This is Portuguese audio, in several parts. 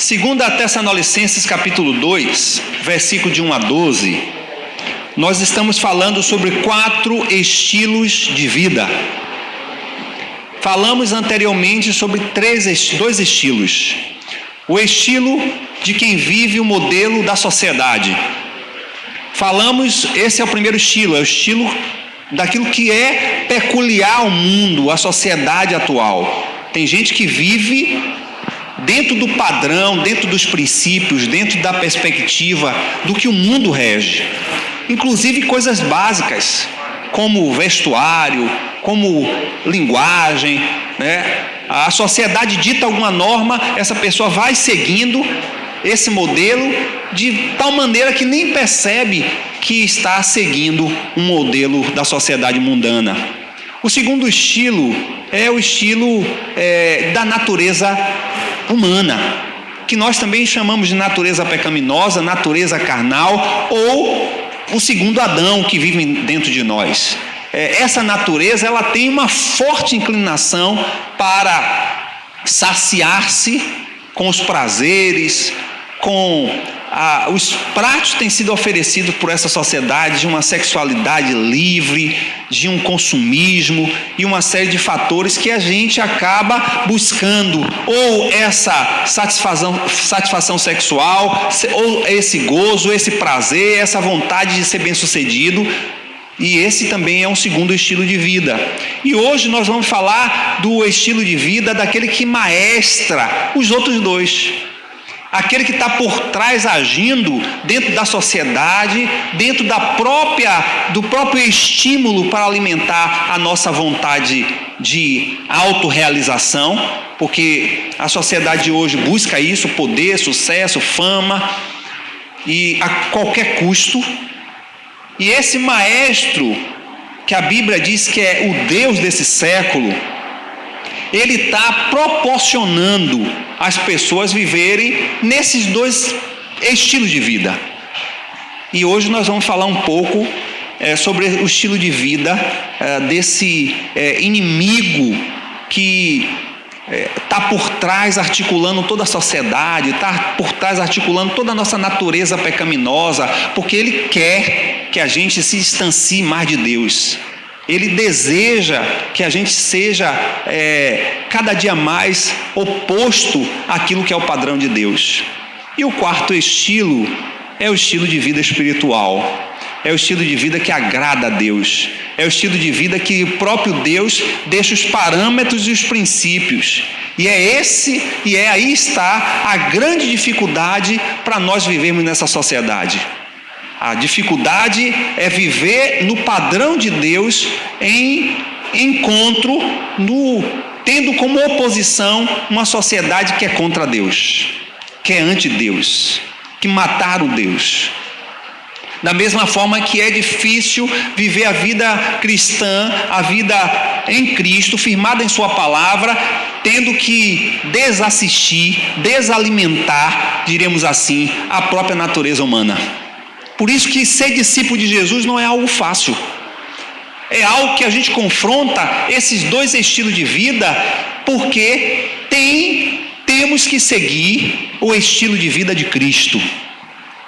Segunda Tessalonicenses capítulo 2, versículo de 1 a 12, nós estamos falando sobre 4 estilos de vida. Falamos anteriormente sobre 2 estilos. O estilo de quem vive o modelo da sociedade. Falamos, esse é o primeiro estilo, é o estilo daquilo que é peculiar ao mundo, à sociedade atual. Tem gente que vive dentro do padrão, dentro dos princípios, dentro da perspectiva do que o mundo rege. Inclusive coisas básicas, como vestuário, como linguagem, né? A sociedade dita alguma norma, essa pessoa vai seguindo esse modelo de tal maneira que nem percebe que está seguindo um modelo da sociedade mundana. O segundo estilo é o estilo da natureza humana, que nós também chamamos de natureza pecaminosa, natureza carnal, ou o segundo Adão que vive dentro de nós. Essa natureza, ela tem uma forte inclinação para saciar-se com os prazeres, com os pratos que têm sido oferecidos por essa sociedade, de uma sexualidade livre, de um consumismo e uma série de fatores que a gente acaba buscando, ou essa satisfação sexual, ou esse gozo, esse prazer, essa vontade de ser bem-sucedido. E esse também é um segundo estilo de vida. E hoje nós vamos falar do estilo de vida daquele que maestra os outros 2. Aquele que está por trás agindo dentro da sociedade, dentro do próprio estímulo para alimentar a nossa vontade de autorrealização, porque a sociedade de hoje busca isso, poder, sucesso, fama, e a qualquer custo. E esse maestro, que a Bíblia diz que é o Deus desse século, ele está proporcionando as pessoas viverem nesses 2 estilos de vida. E hoje nós vamos falar um pouco sobre o estilo de vida desse inimigo que está por trás articulando toda a sociedade, está por trás articulando toda a nossa natureza pecaminosa, porque ele quer que a gente se distancie mais de Deus. Ele deseja que a gente seja cada dia mais oposto àquilo que é o padrão de Deus. E o quarto estilo é o estilo de vida espiritual. É o estilo de vida que agrada a Deus. É o estilo de vida que o próprio Deus deixa os parâmetros e os princípios. E aí está a grande dificuldade para nós vivermos nessa sociedade. A dificuldade é viver no padrão de Deus em encontro, tendo como oposição uma sociedade que é contra Deus, que é anti-Deus, que mataram Deus. Da mesma forma que é difícil viver a vida cristã, a vida em Cristo, firmada em sua palavra, tendo que desassistir, desalimentar, diremos assim, a própria natureza humana. Por isso que ser discípulo de Jesus não é algo fácil. É algo que a gente confronta esses 2 estilos de vida, porque temos que seguir o estilo de vida de Cristo.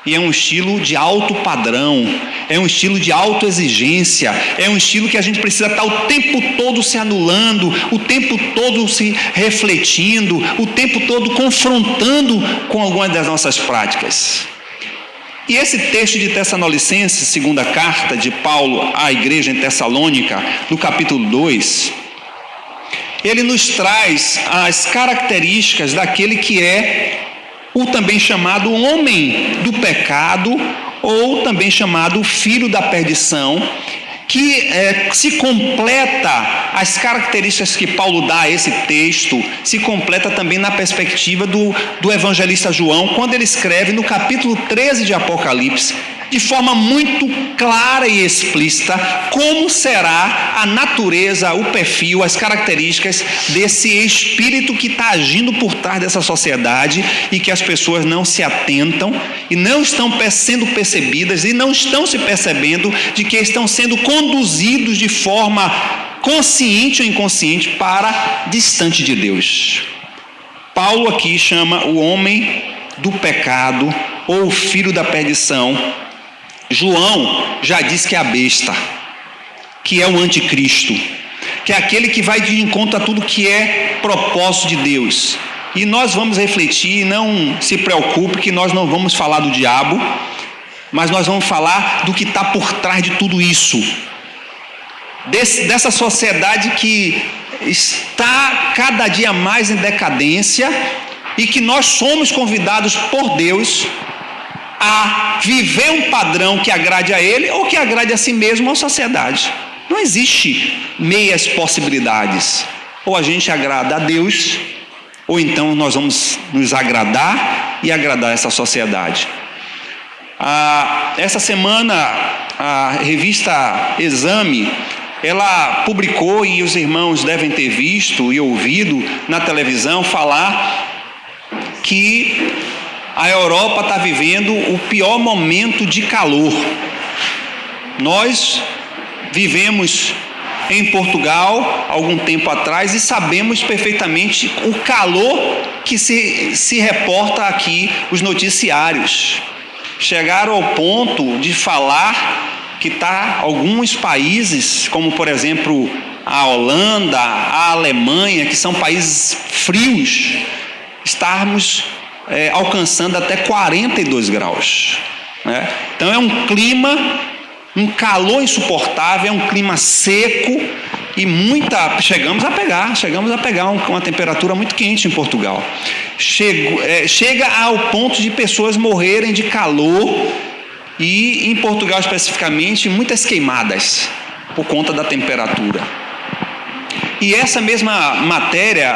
E é um estilo de alto padrão, é um estilo de autoexigência, é um estilo que a gente precisa estar o tempo todo se anulando, o tempo todo se refletindo, o tempo todo confrontando com algumas das nossas práticas. E esse texto de Tessalonicenses, segunda carta de Paulo à igreja em Tessalônica, no capítulo 2, ele nos traz as características daquele que é o também chamado homem do pecado, ou também chamado filho da perdição, que se completa, as características que Paulo dá a esse texto, se completa também na perspectiva do evangelista João, quando ele escreve no capítulo 13 de Apocalipse, de forma muito clara e explícita, como será a natureza, o perfil, as características desse espírito que está agindo por trás dessa sociedade e que as pessoas não se atentam e não estão sendo percebidas e não estão se percebendo de que estão sendo conduzidos de forma consciente ou inconsciente para distante de Deus. Paulo aqui chama o homem do pecado ou o filho da perdição. João já diz que é a besta, que é o anticristo, que é aquele que vai de encontro a tudo que é propósito de Deus. E nós vamos refletir, não se preocupe que nós não vamos falar do diabo, mas nós vamos falar do que está por trás de tudo isso. Dessa sociedade que está cada dia mais em decadência e que nós somos convidados por Deus a viver um padrão que agrade a Ele ou que agrade a si mesmo ou a sociedade. Não existe meias possibilidades. Ou a gente agrada a Deus, ou então nós vamos nos agradar e agradar essa sociedade. Essa semana, a revista Exame, ela publicou, e os irmãos devem ter visto e ouvido na televisão falar que a Europa está vivendo o pior momento de calor. Nós vivemos em Portugal algum tempo atrás e sabemos perfeitamente o calor que se reporta aqui os noticiários. Chegaram ao ponto de falar que alguns países, como por exemplo a Holanda, a Alemanha, que são países frios, estarmos alcançando até 42 graus. Né? Então é um clima, um calor insuportável, é um clima seco e chegamos a pegar uma temperatura muito quente em Portugal. Chega ao ponto de pessoas morrerem de calor e em Portugal especificamente muitas queimadas por conta da temperatura. E essa mesma matéria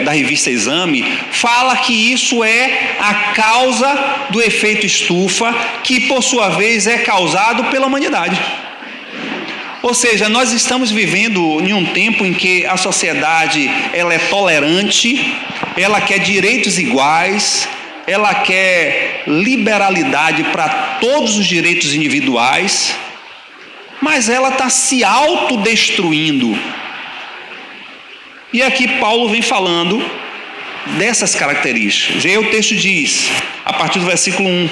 da revista Exame fala que isso é a causa do efeito estufa, que por sua vez é causado pela humanidade. Ou seja, nós estamos vivendo em um tempo em que a sociedade ela é tolerante, ela quer direitos iguais, ela quer liberalidade para todos os direitos individuais, mas ela está se autodestruindo. E aqui Paulo vem falando dessas características. E aí o texto diz, a partir do versículo 1: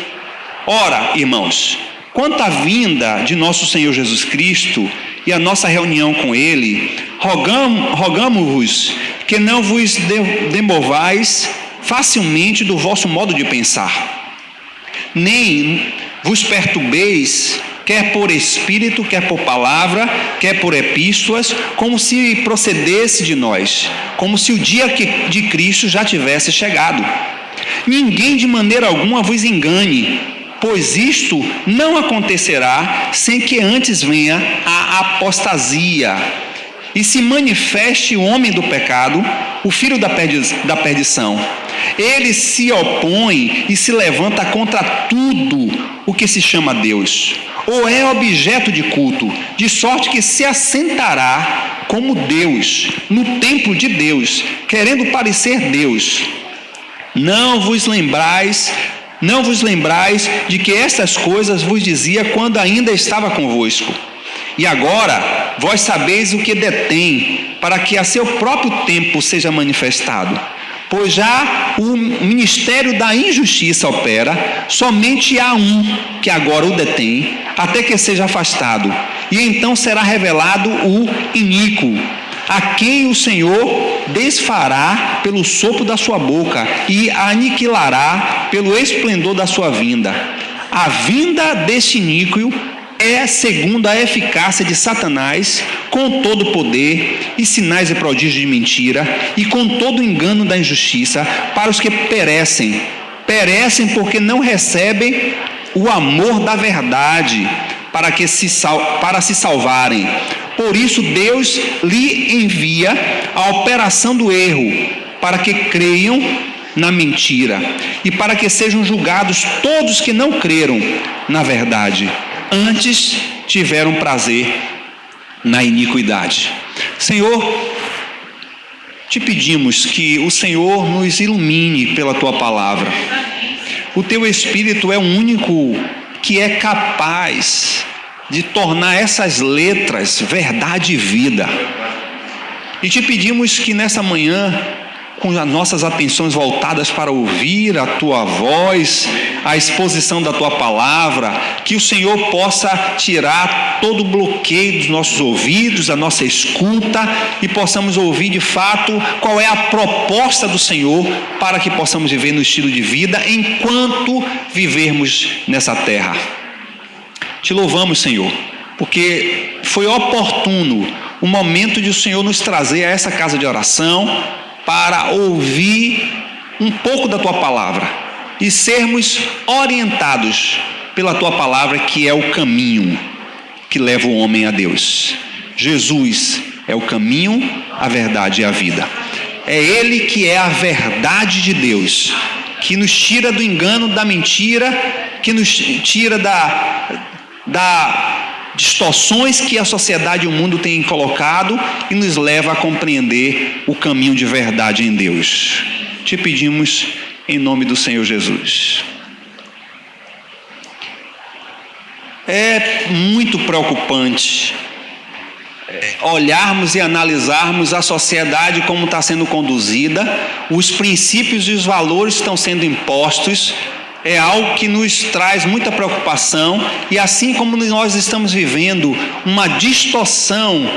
Ora, irmãos, quanto à vinda de nosso Senhor Jesus Cristo e a nossa reunião com Ele, rogamo-vos que não vos demovais facilmente do vosso modo de pensar, nem vos perturbeis, quer por espírito, quer por palavra, quer por epístolas, como se procedesse de nós, como se o dia de Cristo já tivesse chegado. Ninguém de maneira alguma vos engane, pois isto não acontecerá sem que antes venha a apostasia e se manifeste o homem do pecado, o filho da perdição. Ele se opõe e se levanta contra tudo o que se chama Deus, ou é objeto de culto, de sorte que se assentará como Deus, no templo de Deus, querendo parecer Deus. Não vos lembrais de que estas coisas vos dizia quando ainda estava convosco. E agora vós sabeis o que detém, para que a seu próprio tempo seja manifestado. Pois já o ministério da injustiça opera, somente há um que agora o detém, até que seja afastado. E então será revelado o iníquo, a quem o Senhor desfará pelo sopro da sua boca e aniquilará pelo esplendor da sua vinda. A vinda deste iníquo é segundo a eficácia de Satanás, com todo poder e sinais e prodígios de mentira, e com todo o engano da injustiça, para os que perecem porque não recebem o amor da verdade, para se salvarem. Por isso Deus lhe envia a operação do erro, para que creiam na mentira, e para que sejam julgados todos que não creram na verdade, antes tiveram prazer na iniquidade. Senhor, te pedimos que o Senhor nos ilumine pela tua palavra. O teu Espírito é o único que é capaz de tornar essas letras verdade e vida. E te pedimos que nessa manhã com as nossas atenções voltadas para ouvir a Tua voz, a exposição da Tua palavra, que o Senhor possa tirar todo o bloqueio dos nossos ouvidos, da nossa escuta, e possamos ouvir de fato qual é a proposta do Senhor para que possamos viver no estilo de vida enquanto vivermos nessa terra. Te louvamos, Senhor, porque foi oportuno o momento de o Senhor nos trazer a essa casa de oração para ouvir um pouco da Tua palavra e sermos orientados pela Tua palavra, que é o caminho que leva o homem a Deus. Jesus é o caminho, a verdade e a vida. É Ele que é a verdade de Deus, que nos tira do engano, da mentira, que nos tira da distorções que a sociedade e o mundo têm colocado e nos leva a compreender o caminho de verdade em Deus. Te pedimos em nome do Senhor Jesus. É muito preocupante olharmos e analisarmos a sociedade como está sendo conduzida, os princípios e os valores estão sendo impostos. É algo que nos traz muita preocupação, e assim como nós estamos vivendo uma distorção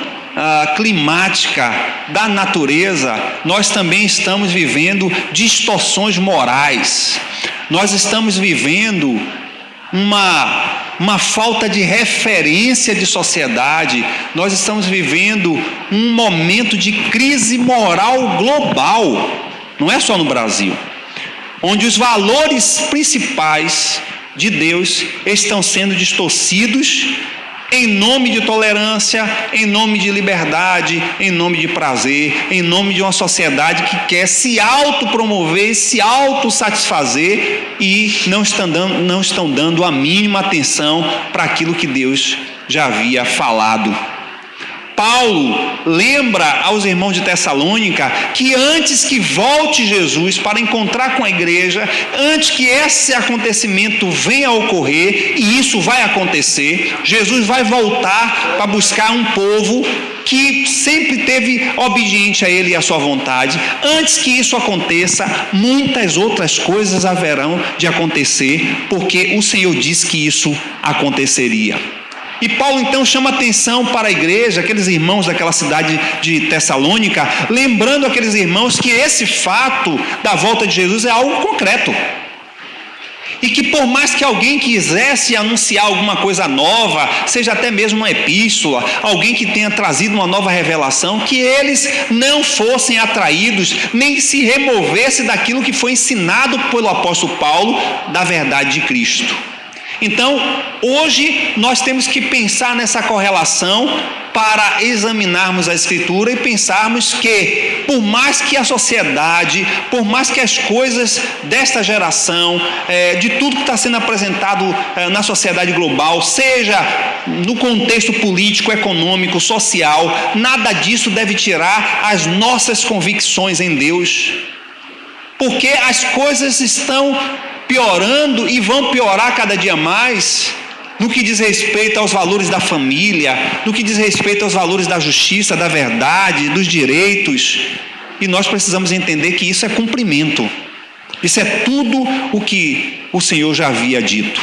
climática da natureza, nós também estamos vivendo distorções morais. Nós estamos vivendo uma falta de referência de sociedade. Nós estamos vivendo um momento de crise moral global, não é só no Brasil, onde os valores principais de Deus estão sendo distorcidos em nome de tolerância, em nome de liberdade, em nome de prazer, em nome de uma sociedade que quer se autopromover, se autossatisfazer e não estão dando a mínima atenção para aquilo que Deus já havia falado. Paulo lembra aos irmãos de Tessalônica que antes que volte Jesus para encontrar com a igreja, antes que esse acontecimento venha a ocorrer, e isso vai acontecer, Jesus vai voltar para buscar um povo que sempre teve obediente a Ele e a sua vontade. Antes que isso aconteça, muitas outras coisas haverão de acontecer, porque o Senhor disse que isso aconteceria. E Paulo então chama atenção para a igreja, aqueles irmãos daquela cidade de Tessalônica, lembrando aqueles irmãos que esse fato da volta de Jesus é algo concreto. E que por mais que alguém quisesse anunciar alguma coisa nova, seja até mesmo uma epístola, alguém que tenha trazido uma nova revelação, que eles não fossem atraídos, nem se removesse daquilo que foi ensinado pelo apóstolo Paulo, da verdade de Cristo. Então, hoje nós temos que pensar nessa correlação para examinarmos a Escritura e pensarmos que, por mais que a sociedade, por mais que as coisas desta geração, de tudo que está sendo apresentado na sociedade global, seja no contexto político, econômico, social, nada disso deve tirar as nossas convicções em Deus, porque as coisas estão piorando e vão piorar cada dia mais no que diz respeito aos valores da família, no que diz respeito aos valores da justiça, da verdade, dos direitos. E nós precisamos entender que isso é cumprimento. Isso é tudo o que o Senhor já havia dito.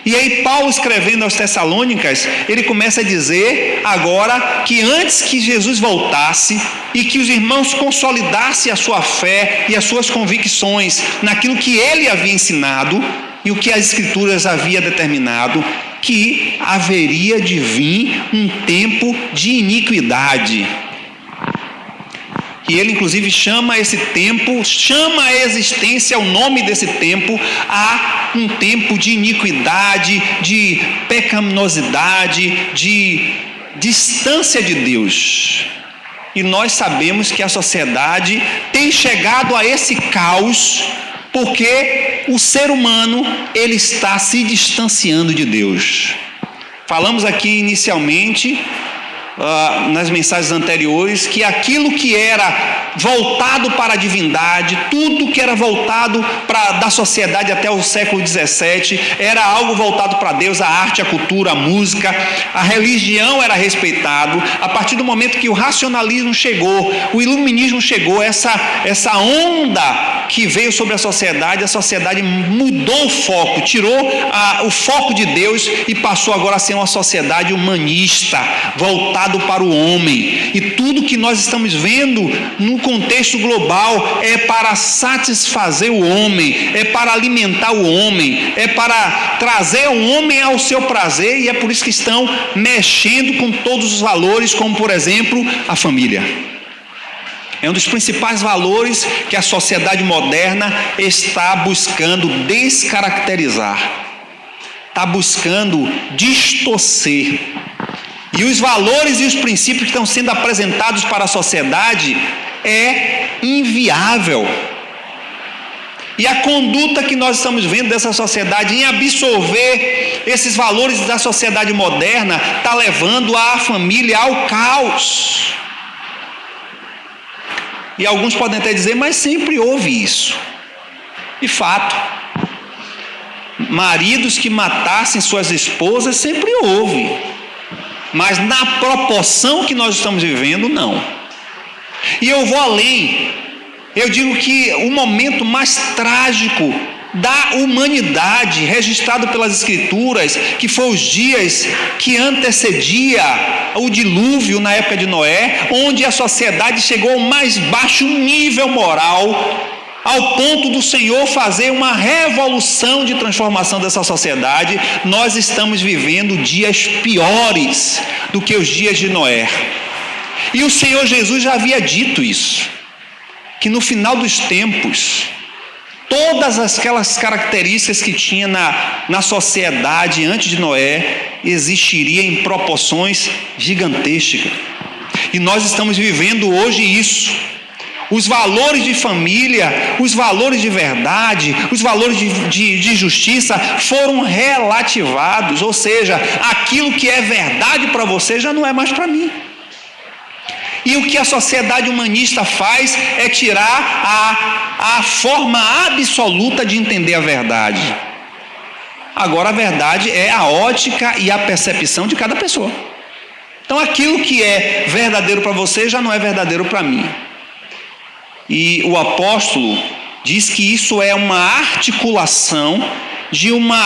E aí Paulo, escrevendo aos Tessalônicas, ele começa a dizer agora que antes que Jesus voltasse e que os irmãos consolidassem a sua fé e as suas convicções naquilo que ele havia ensinado e o que as Escrituras havia determinado, que haveria de vir um tempo de iniquidade. E ele inclusive chama esse tempo, chama a existência, o nome desse tempo, a um tempo de iniquidade, de pecaminosidade, de distância de Deus. E nós sabemos que a sociedade tem chegado a esse caos porque o ser humano, ele está se distanciando de Deus. Falamos aqui inicialmente nas mensagens anteriores, que aquilo que era voltado para a divindade, tudo que era voltado da sociedade até o século XVII, era algo voltado para Deus, a arte, a cultura, a música, a religião era respeitado. A partir do momento que o racionalismo chegou, o iluminismo chegou, essa onda que veio sobre a sociedade mudou o foco, tirou o foco de Deus e passou agora a ser uma sociedade humanista, voltado para o homem. E tudo que nós estamos vendo no contexto global é para satisfazer o homem, é para alimentar o homem, é para trazer o homem ao seu prazer, e é por isso que estão mexendo com todos os valores, como por exemplo a família. É um dos principais valores que a sociedade moderna está buscando descaracterizar, está buscando distorcer. E os valores e os princípios que estão sendo apresentados para a sociedade é inviável. E a conduta que nós estamos vendo dessa sociedade em absorver esses valores da sociedade moderna está levando a família ao caos. E alguns podem até dizer, mas sempre houve isso. De fato, maridos que matassem suas esposas sempre houve. Mas na proporção que nós estamos vivendo, não. E eu vou além. Eu digo que o momento mais trágico da humanidade, registrado pelas Escrituras, que foi os dias que antecedia o dilúvio na época de Noé, onde a sociedade chegou ao mais baixo nível moral, ao ponto do Senhor fazer uma revolução de transformação dessa sociedade. Nós estamos vivendo dias piores do que os dias de Noé. E o Senhor Jesus já havia dito isso, que no final dos tempos, todas aquelas características que tinha na sociedade antes de Noé existiria em proporções gigantescas. E nós estamos vivendo hoje isso. Os valores de família, os valores de verdade, os valores de justiça foram relativados. Ou seja, aquilo que é verdade para você já não é mais para mim. E o que a sociedade humanista faz é tirar a forma absoluta de entender a verdade. Agora a verdade é a ótica e a percepção de cada pessoa. Então aquilo que é verdadeiro para você já não é verdadeiro para mim. E o apóstolo diz que isso é uma articulação de uma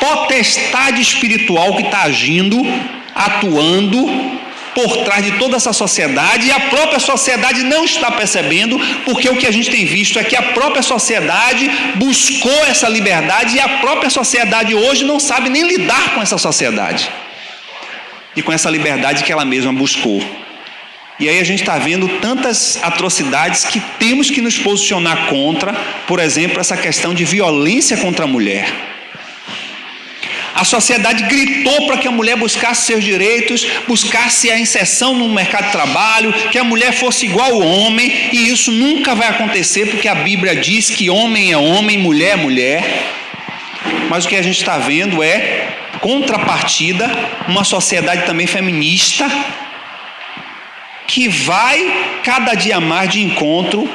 potestade espiritual que está agindo, atuando por trás de toda essa sociedade, e a própria sociedade não está percebendo, porque o que a gente tem visto é que a própria sociedade buscou essa liberdade, e a própria sociedade hoje não sabe nem lidar com essa sociedade e com essa liberdade que ela mesma buscou. E aí a gente está vendo tantas atrocidades que temos que nos posicionar contra, por exemplo, essa questão de violência contra a mulher. A sociedade gritou para que a mulher buscasse seus direitos, buscasse a inserção no mercado de trabalho, que a mulher fosse igual ao homem, e isso nunca vai acontecer, porque a Bíblia diz que homem é homem, mulher é mulher. Mas o que a gente está vendo é, contrapartida, uma sociedade também feminista, que vai cada dia mais de encontro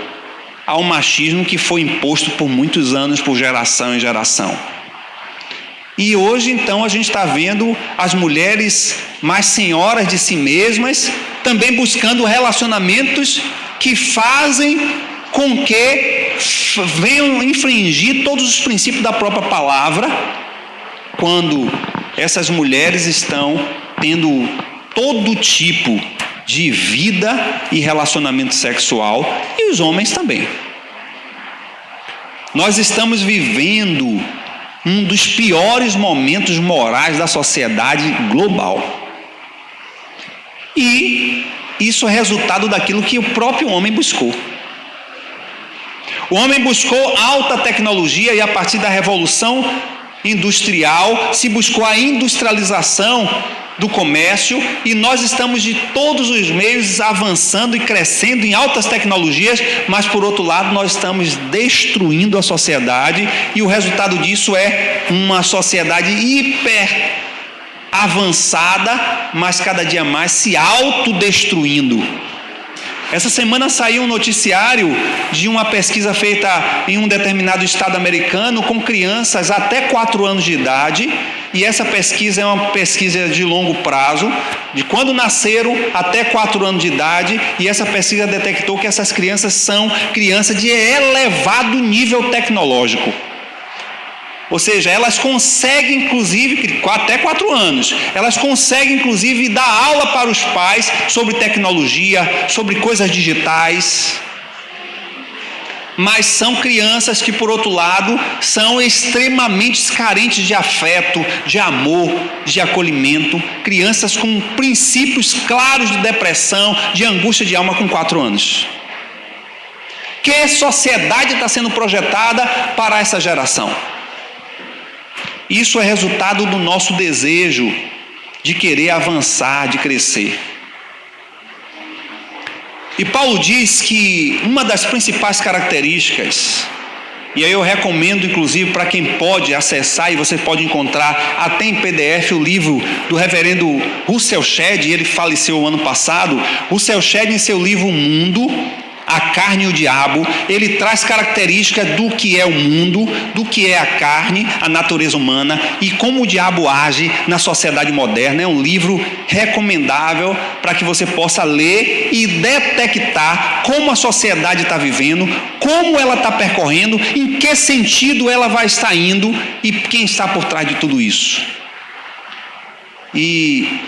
ao machismo que foi imposto por muitos anos, por geração em geração. E hoje, então, a gente está vendo as mulheres mais senhoras de si mesmas, também buscando relacionamentos que fazem com que venham infringir todos os princípios da própria palavra, quando essas mulheres estão tendo todo tipo de vida e relacionamento sexual, e os homens também. Nós estamos vivendo um dos piores momentos morais da sociedade global. E isso é resultado daquilo que o próprio homem buscou. O homem buscou alta tecnologia, e a partir da revolução industrial se buscou a industrialização do comércio, e nós estamos de todos os meios avançando e crescendo em altas tecnologias, mas por outro lado nós estamos destruindo a sociedade, e o resultado disso é uma sociedade avançada, mas cada dia mais se autodestruindo. Essa semana saiu um noticiário de uma pesquisa feita em um determinado estado americano com crianças até 4 anos de idade, e essa pesquisa é uma pesquisa de longo prazo, de quando nasceram até 4 anos de idade, e essa pesquisa detectou que essas crianças são crianças de elevado nível tecnológico. Ou seja, elas conseguem, inclusive, até 4 anos, elas conseguem, inclusive, dar aula para os pais sobre tecnologia, sobre coisas digitais. Mas são crianças que, por outro lado, são extremamente carentes de afeto, de amor, de acolhimento. Crianças com princípios claros de depressão, de angústia de alma com 4 anos. Que sociedade está sendo projetada para essa geração? Isso é resultado do nosso desejo de querer avançar, de crescer. E Paulo diz que uma das principais características, e aí eu recomendo inclusive para quem pode acessar, e você pode encontrar até em PDF o livro do reverendo Russell Shedd, ele faleceu ano passado. Russell Shedd, em seu livro O Mundo, a Carne e o Diabo, ele traz características do que é o mundo, do que é a carne, a natureza humana e como o diabo age na sociedade moderna. É um livro recomendável para que você possa ler e detectar como a sociedade está vivendo, como ela está percorrendo, em que sentido ela vai estar indo e quem está por trás de tudo isso. E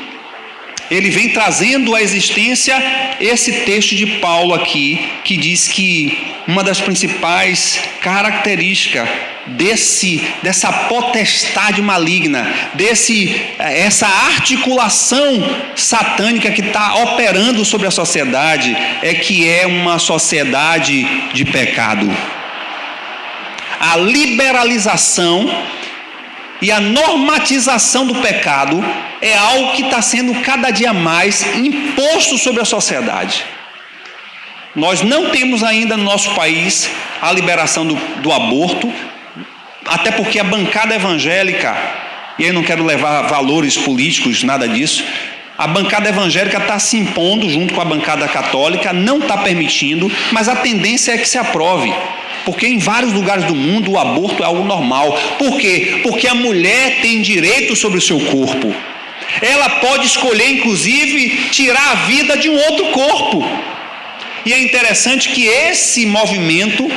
ele vem trazendo à existência esse texto de Paulo aqui, que diz que uma das principais características dessa potestade maligna, essa articulação satânica que está operando sobre a sociedade, é que é uma sociedade de pecado. A liberalização e a normatização do pecado é algo que está sendo cada dia mais imposto sobre a sociedade. Nós não temos ainda no nosso país a liberação do aborto, até porque a bancada evangélica, e aí não quero levar valores políticos, nada disso, a bancada evangélica está se impondo junto com a bancada católica, não está permitindo, mas a tendência é que se aprove. Porque em vários lugares do mundo o aborto é algo normal. Por quê? Porque a mulher tem direito sobre o seu corpo. Ela pode escolher, inclusive, tirar a vida de um outro corpo. E é interessante que esse movimento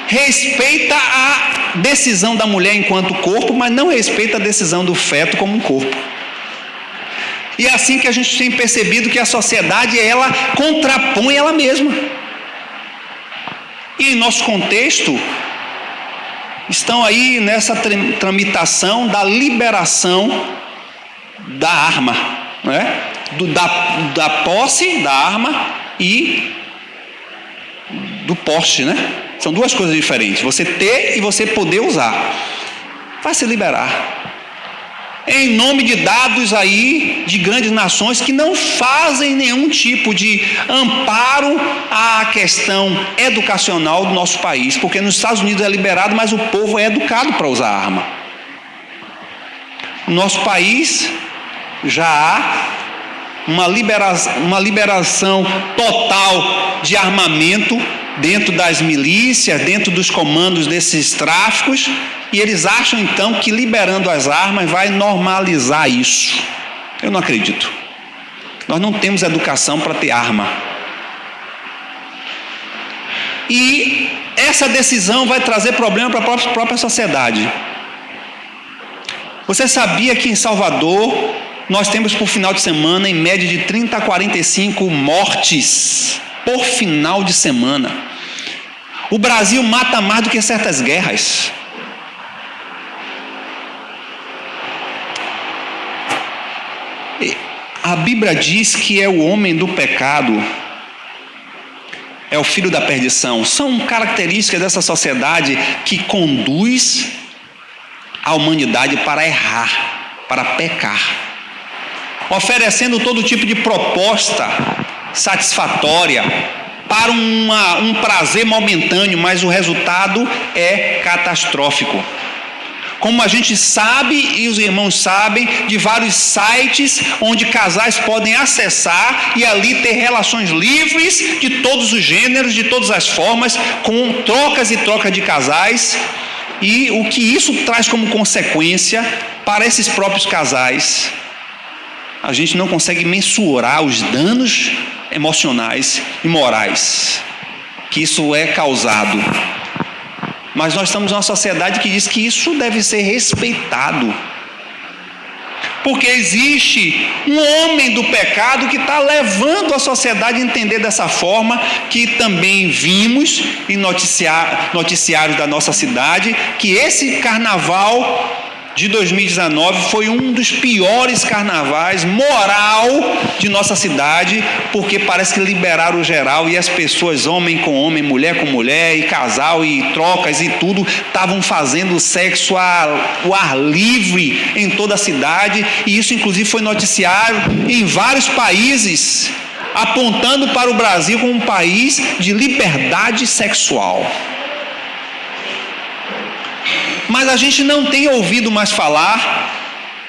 respeita a decisão da mulher enquanto corpo, mas não respeita a decisão do feto como um corpo. E é assim que a gente tem percebido que a sociedade, ela contrapõe ela mesma. E em nosso contexto, estão aí nessa tramitação da liberação da arma, né? da posse da arma e do porte, né? São duas coisas diferentes, você ter e você poder usar. Vai se liberar. Em nome de dados aí de grandes nações que não fazem nenhum tipo de amparo à questão educacional do nosso país, porque nos Estados Unidos é liberado, mas o povo é educado para usar arma. No nosso país já há uma liberação total de armamento dentro das milícias, dentro dos comandos desses tráficos, e eles acham então que liberando as armas vai normalizar isso. Eu não acredito. Nós não temos educação para ter arma. E essa decisão vai trazer problema para a própria sociedade. Você sabia que em Salvador nós temos por final de semana em média de 30 a 45 mortes por final de semana? O Brasil mata mais do que certas guerras. A Bíblia diz que é o homem do pecado, é o filho da perdição. São características dessa sociedade que conduz a humanidade para errar, para pecar, oferecendo todo tipo de proposta satisfatória para um prazer momentâneo, mas o resultado é catastrófico. como a gente sabe e os irmãos sabem, de vários sites onde casais podem acessar e ali ter relações livres de todos os gêneros, de todas as formas, com trocas e trocas de casais, e o que isso traz como consequência para esses próprios casais. A gente não consegue mensurar os danos emocionais e morais que isso é causado. Mas nós estamos numa sociedade que diz que isso deve ser respeitado. Porque existe um homem do pecado que está levando a sociedade a entender dessa forma, que também vimos em noticiários da nossa cidade, que esse carnaval de 2019 foi um dos piores carnavais moral de nossa cidade, porque parece que liberaram o geral e as pessoas, homem com homem, mulher com mulher, e casal, e trocas e tudo, estavam fazendo sexo ao ar livre em toda a cidade, e isso inclusive foi noticiado em vários países, apontando para o Brasil como um país de liberdade sexual. Mas a gente não tem ouvido mais falar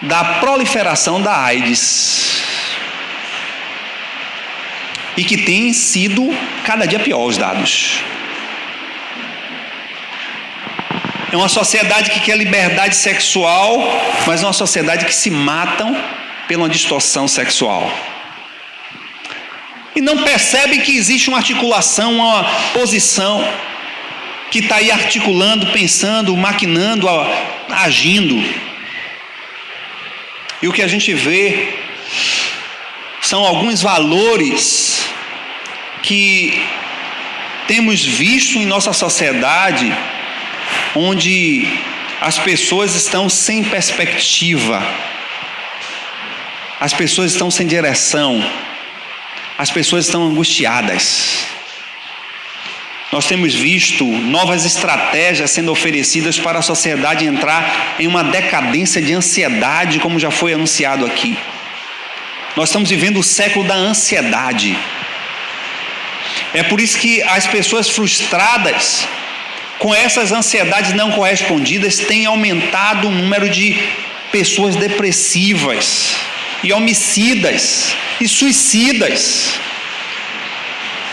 da proliferação da AIDS. E que tem sido cada dia pior os dados. É uma sociedade que quer liberdade sexual, mas é uma sociedade que se matam pela distorção sexual. E não percebe que existe uma articulação, uma posição que está aí articulando, pensando, maquinando, agindo. E o que a gente vê são alguns valores que temos visto em nossa sociedade, onde as pessoas estão sem perspectiva, as pessoas estão sem direção, as pessoas estão angustiadas. Nós temos visto novas estratégias sendo oferecidas para a sociedade entrar em uma decadência de ansiedade, como já foi anunciado aqui. Nós estamos vivendo o século da ansiedade. É por isso que as pessoas frustradas, com essas ansiedades não correspondidas, têm aumentado o número de pessoas depressivas, e homicidas, e suicidas.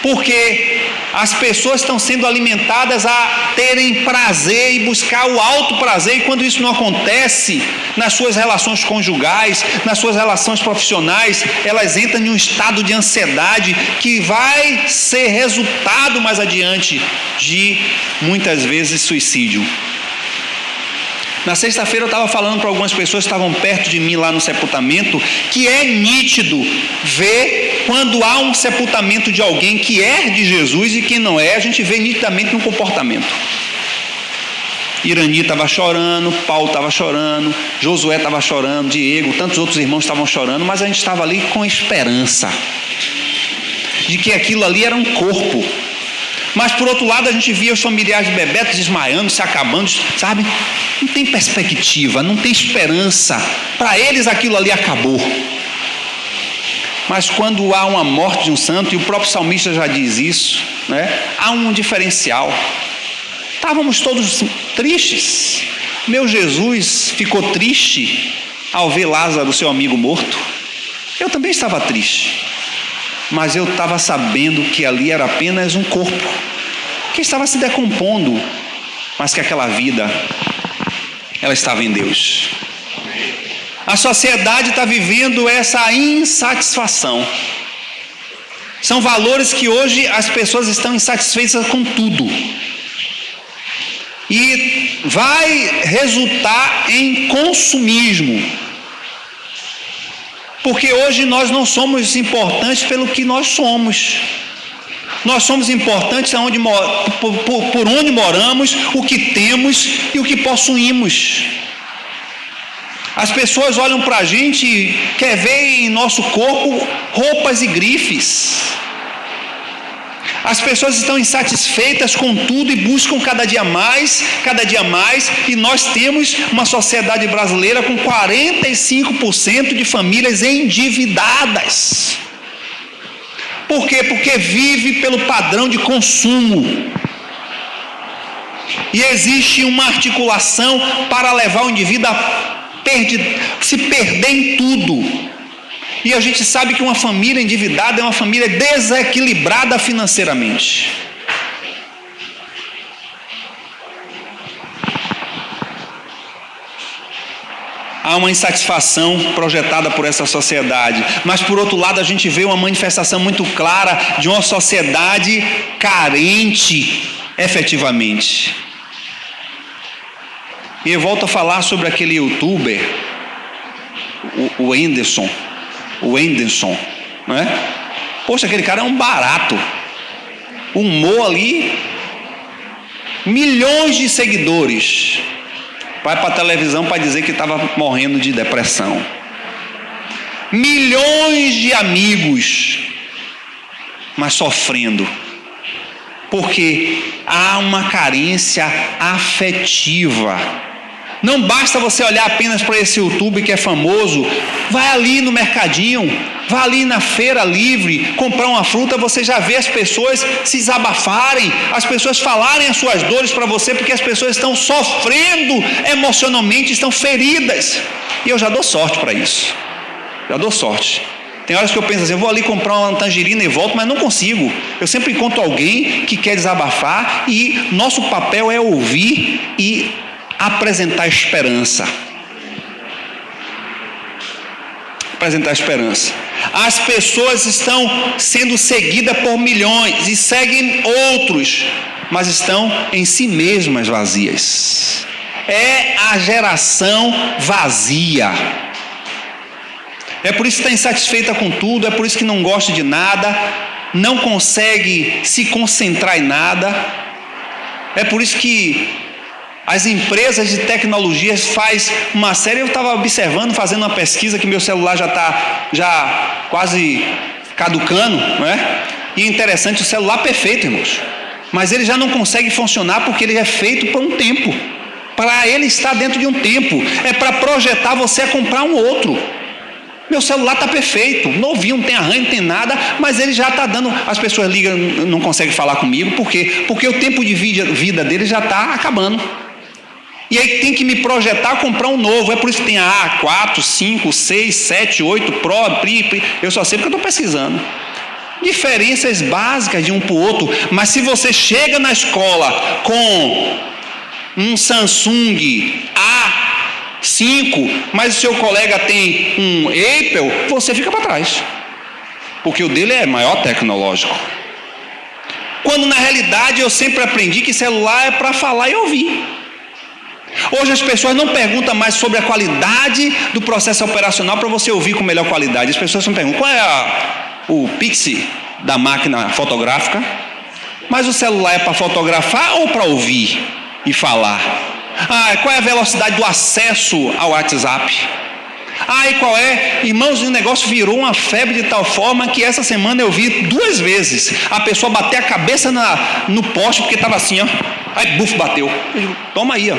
Porque as pessoas estão sendo alimentadas a terem prazer e buscar o alto prazer, e quando isso não acontece nas suas relações conjugais, nas suas relações profissionais, elas entram em um estado de ansiedade que vai ser resultado mais adiante de, muitas vezes, suicídio. Na sexta-feira eu estava falando para algumas pessoas que estavam perto de mim lá no sepultamento, que é nítido ver quando há um sepultamento de alguém que é de Jesus e quem não é, a gente vê nitidamente no comportamento. Irani estava chorando, Paulo estava chorando, Josué estava chorando, Diego, tantos outros irmãos estavam chorando, mas a gente estava ali com esperança de que aquilo ali era um corpo. Mas por outro lado a gente via os familiares de Bebeto desmaiando, se acabando, sabe? Não tem perspectiva, não tem esperança. Para eles aquilo ali acabou. Mas quando há uma morte de um santo, e o próprio salmista já diz isso, né? Há um diferencial. Estávamos todos tristes. Meu Jesus ficou triste ao ver Lázaro, seu amigo, morto. Eu também estava triste. Mas eu estava sabendo que ali era apenas um corpo que estava se decompondo, mas que aquela vida, ela estava em Deus. A sociedade está vivendo essa insatisfação. São valores que hoje as pessoas estão insatisfeitas com tudo. E vai resultar em consumismo. Porque hoje nós não somos importantes pelo que nós somos. Nós somos importantes por onde moramos, o que temos e o que possuímos. As pessoas olham para a gente e querem ver em nosso corpo roupas e grifes. As pessoas estão insatisfeitas com tudo e buscam cada dia mais, e nós temos uma sociedade brasileira com 45% de famílias endividadas. Por quê? Porque vive pelo padrão de consumo. E existe uma articulação para levar o indivíduo a se perder em tudo. E a gente sabe que uma família endividada é uma família desequilibrada financeiramente. Há uma insatisfação projetada por essa sociedade, mas por outro lado a gente vê uma manifestação muito clara de uma sociedade carente efetivamente. E eu volto a falar sobre aquele youtuber, o Whindersson, não é? Poxa, aquele cara é um barato. O humor ali, milhões de seguidores. Vai para a televisão para dizer que estava morrendo de depressão. Milhões de amigos, mas sofrendo. Porque há uma carência afetiva. Não basta você olhar apenas para esse YouTube que é famoso. Vai ali no mercadinho, vai ali na feira livre, comprar uma fruta, você já vê as pessoas se desabafarem, as pessoas falarem as suas dores para você, porque as pessoas estão sofrendo emocionalmente, estão feridas. E eu já dou sorte para isso. Já dou sorte. Tem horas que eu penso assim, eu vou ali comprar uma tangerina e volto, mas não consigo. Eu sempre encontro alguém que quer desabafar e nosso papel é ouvir e apresentar esperança. Apresentar esperança. As pessoas estão sendo seguidas por milhões e seguem outros, mas estão em si mesmas vazias. É a geração vazia. É por isso que está insatisfeita com tudo, é por isso que não gosta de nada, não consegue se concentrar em nada. É por isso que as empresas de tecnologia faz uma série. Eu estava observando, fazendo uma pesquisa, que meu celular já está quase caducando, não é? E é interessante, o celular perfeito, irmãos, mas ele já não consegue funcionar porque ele é feito por um tempo. Para ele estar dentro de um tempo, é para projetar você a comprar um outro. Meu celular está perfeito, novinho, não tem arranho, não tem nada, mas ele já está dando. As pessoas ligam, não conseguem falar comigo, por quê? Porque o tempo de vida dele já está acabando. E aí tem que me projetar a comprar um novo. É por isso que tem a A4, 5, 6, 7, 8, Pro, Pri. Eu só sei porque eu estou pesquisando. Diferenças básicas de um para o outro. Mas se você chega na escola com um Samsung A5, mas o seu colega tem um Apple, você fica para trás. Porque o dele é maior tecnológico. Quando na realidade eu sempre aprendi que celular é para falar e ouvir. Hoje as pessoas não perguntam mais sobre a qualidade do processo operacional para você ouvir com melhor qualidade. As pessoas não perguntam qual é o pixel da máquina fotográfica, mas o celular é para fotografar ou para ouvir e falar? Qual é a velocidade do acesso ao WhatsApp? E qual é? Irmãos, o negócio virou uma febre de tal forma que essa semana eu vi 2 vezes a pessoa bater a cabeça no poste porque estava assim, ó. Aí, buf, bateu. Eu digo, toma aí, ó.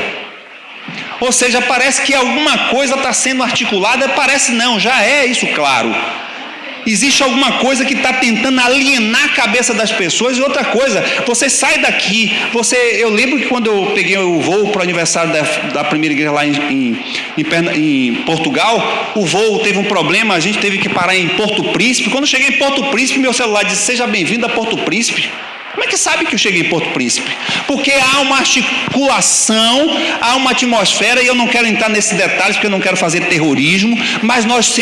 Ou seja, parece que alguma coisa está sendo articulada. Parece não, já é isso, claro. Existe alguma coisa que está tentando alienar a cabeça das pessoas. E outra coisa, você sai daqui, eu lembro que quando eu peguei o voo para o aniversário da primeira igreja lá em Portugal, o voo teve um problema, a gente teve que parar em Porto Príncipe. Quando eu cheguei em Porto Príncipe, meu celular disse, seja bem-vindo a Porto Príncipe. Como é que sabe que eu cheguei em Porto Príncipe? Porque há uma articulação, há uma atmosfera, e eu não quero entrar nesses detalhes porque eu não quero fazer terrorismo, mas nós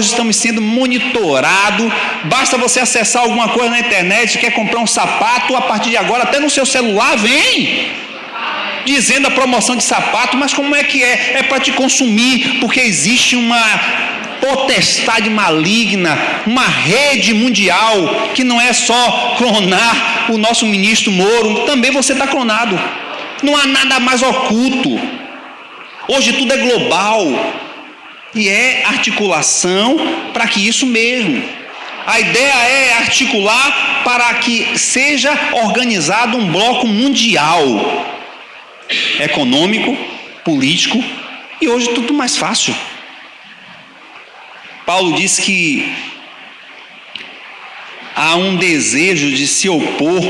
estamos sendo monitorados. Basta você acessar alguma coisa na internet, quer comprar um sapato, a partir de agora até no seu celular vem dizendo a promoção de sapato. Mas como é que é? É para te consumir, porque existe uma potestade maligna, uma rede mundial, que não é só clonar o nosso ministro Moro, também você está clonado. Não há nada mais oculto. Hoje tudo é global e é articulação para que isso mesmo. A ideia é articular para que seja organizado um bloco mundial, econômico, político, e hoje tudo mais fácil. Paulo diz que há um desejo de se opor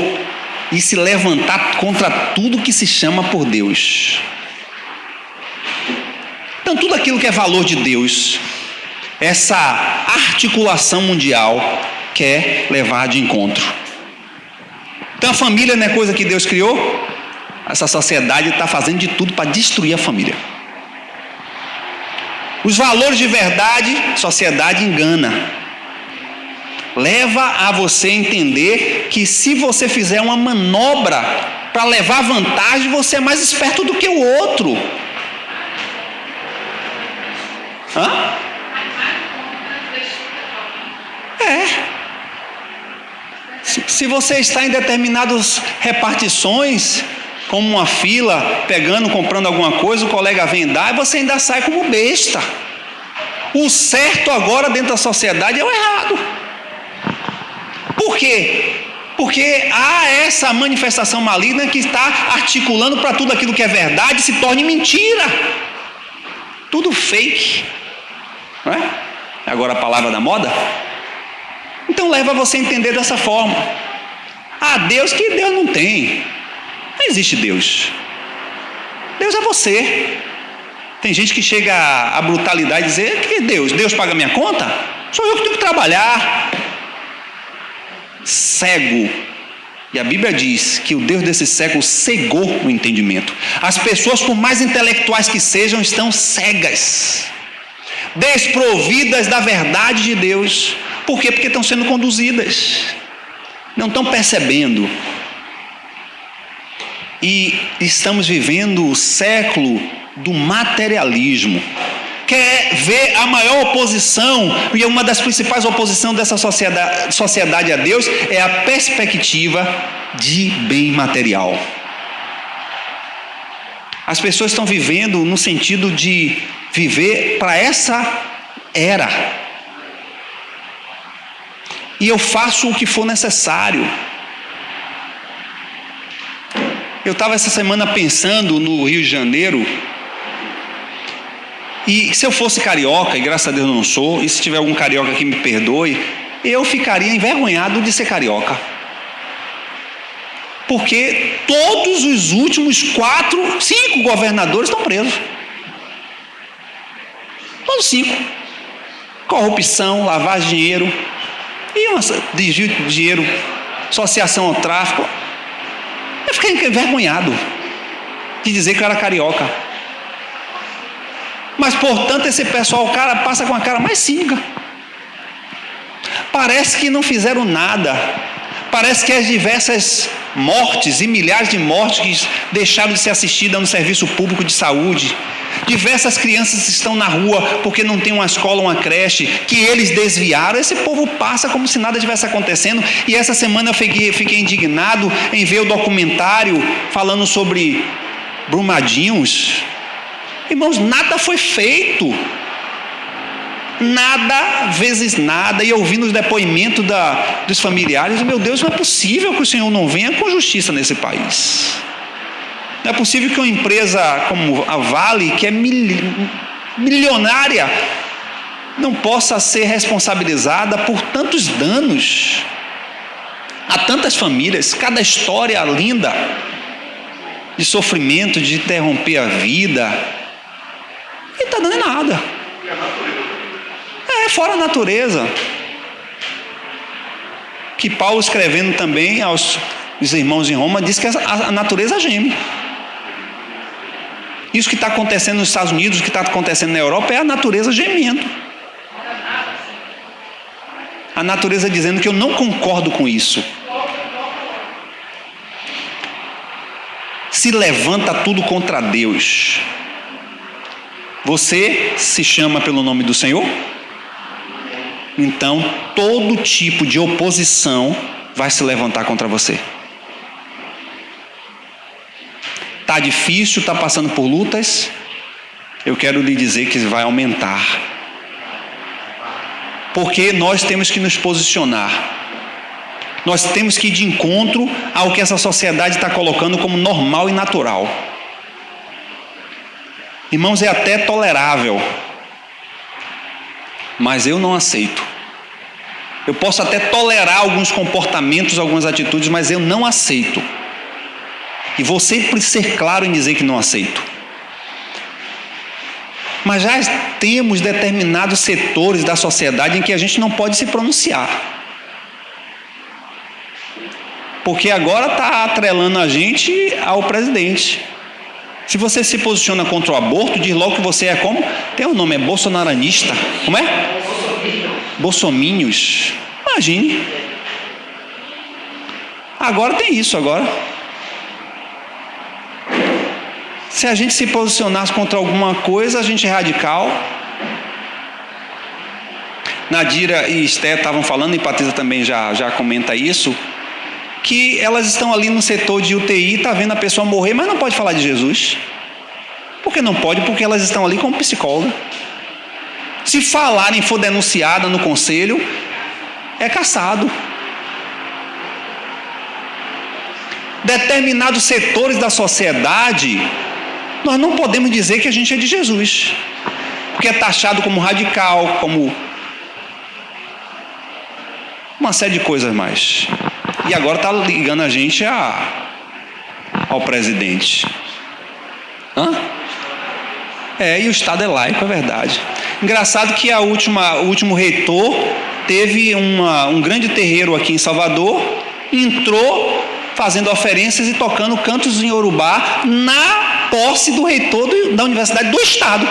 e se levantar contra tudo que se chama por Deus. Então, tudo aquilo que é valor de Deus, essa articulação mundial quer levar de encontro. Então, a família não é coisa que Deus criou? Essa sociedade está fazendo de tudo para destruir a família. Os valores de verdade, a sociedade engana. Leva a você entender que se você fizer uma manobra para levar vantagem, você é mais esperto do que o outro. Hã? Se você está em determinadas repartições, como uma fila, pegando, comprando alguma coisa, o colega vem dar e você ainda sai como besta. O certo agora dentro da sociedade é o errado. Por quê? Porque há essa manifestação maligna que está articulando para tudo aquilo que é verdade se torne mentira. Tudo fake. Não é? Agora a palavra da moda. Então leva você a entender dessa forma. Deus, que Deus não tem. Não existe Deus. Deus é você. Tem gente que chega à brutalidade e dizer que Deus paga minha conta? Sou eu que tenho que trabalhar. Cego. E a Bíblia diz que o Deus desse século cegou o entendimento. As pessoas, por mais intelectuais que sejam, estão cegas, desprovidas da verdade de Deus. Por quê? Porque estão sendo conduzidas, não estão percebendo. E estamos vivendo o século do materialismo. Quer ver a maior oposição, e uma das principais oposições dessa sociedade a Deus é a perspectiva de bem material. As pessoas estão vivendo no sentido de viver para essa era. E eu faço o que for necessário. Eu estava essa semana pensando no Rio de Janeiro, e se eu fosse carioca, e graças a Deus eu não sou, e se tiver algum carioca que me perdoe, eu ficaria envergonhado de ser carioca. Porque todos os últimos 5 governadores estão presos. Todos 5. Corrupção, lavagem de dinheiro, e desvio de dinheiro, associação ao tráfico. Eu fiquei envergonhado de dizer que eu era carioca. Mas, portanto, esse pessoal, o cara passa com a cara mais cínica. Parece que não fizeram nada. Parece que as diversas mortes e milhares de mortes que deixaram de ser assistidas no serviço público de saúde, diversas crianças estão na rua porque não tem uma escola, uma creche, que eles desviaram. Esse povo passa como se nada estivesse acontecendo. E essa semana eu fiquei indignado em ver o documentário falando sobre Brumadinhos. Irmãos, nada foi feito. Nada vezes nada. E ouvindo os depoimentos dos familiares, meu Deus, não é possível que o Senhor não venha com justiça nesse país. Não é possível que uma empresa como a Vale, que é milionária, não possa ser responsabilizada por tantos danos a tantas famílias. Cada história linda de sofrimento, de interromper a vida, e está dando em nada. Fora a natureza. Que Paulo, escrevendo também aos irmãos em Roma, diz que a natureza geme. Isso que está acontecendo nos Estados Unidos, o que está acontecendo na Europa, é a natureza gemendo. A natureza dizendo que eu não concordo com isso. Se levanta tudo contra Deus. Você se chama pelo nome do Senhor? Então, todo tipo de oposição vai se levantar contra você. Está difícil, está passando por lutas? Eu quero lhe dizer que vai aumentar. Porque nós temos que nos posicionar. Nós temos que ir de encontro ao que essa sociedade está colocando como normal e natural. Irmãos, é até tolerável, mas eu não aceito. Eu posso até tolerar alguns comportamentos, algumas atitudes, mas eu não aceito. E vou sempre ser claro em dizer que não aceito. Mas já temos determinados setores da sociedade em que a gente não pode se pronunciar. Porque agora está atrelando a gente ao presidente. Se você se posiciona contra o aborto, diz logo que você é como? Tem um nome, é bolsonaranista. Como é? Bolsominions. Imagine. Agora tem isso, agora. Se a gente se posicionasse contra alguma coisa, a gente é radical. Nadira e Esté estavam falando, e Patrícia também já comenta isso, que elas estão ali no setor de UTI, está vendo a pessoa morrer, mas não pode falar de Jesus. Por que não pode? Porque elas estão ali como psicóloga. Se falarem, for denunciada no conselho, é cassado. Determinados setores da sociedade, nós não podemos dizer que a gente é de Jesus, porque é taxado como radical, como uma série de coisas mais. E agora está ligando a gente ao presidente. E o Estado é laico, é verdade. Engraçado que o último reitor teve um grande terreiro aqui em Salvador, entrou fazendo oferências e tocando cantos em Yorubá na posse do reitor da Universidade do Estado,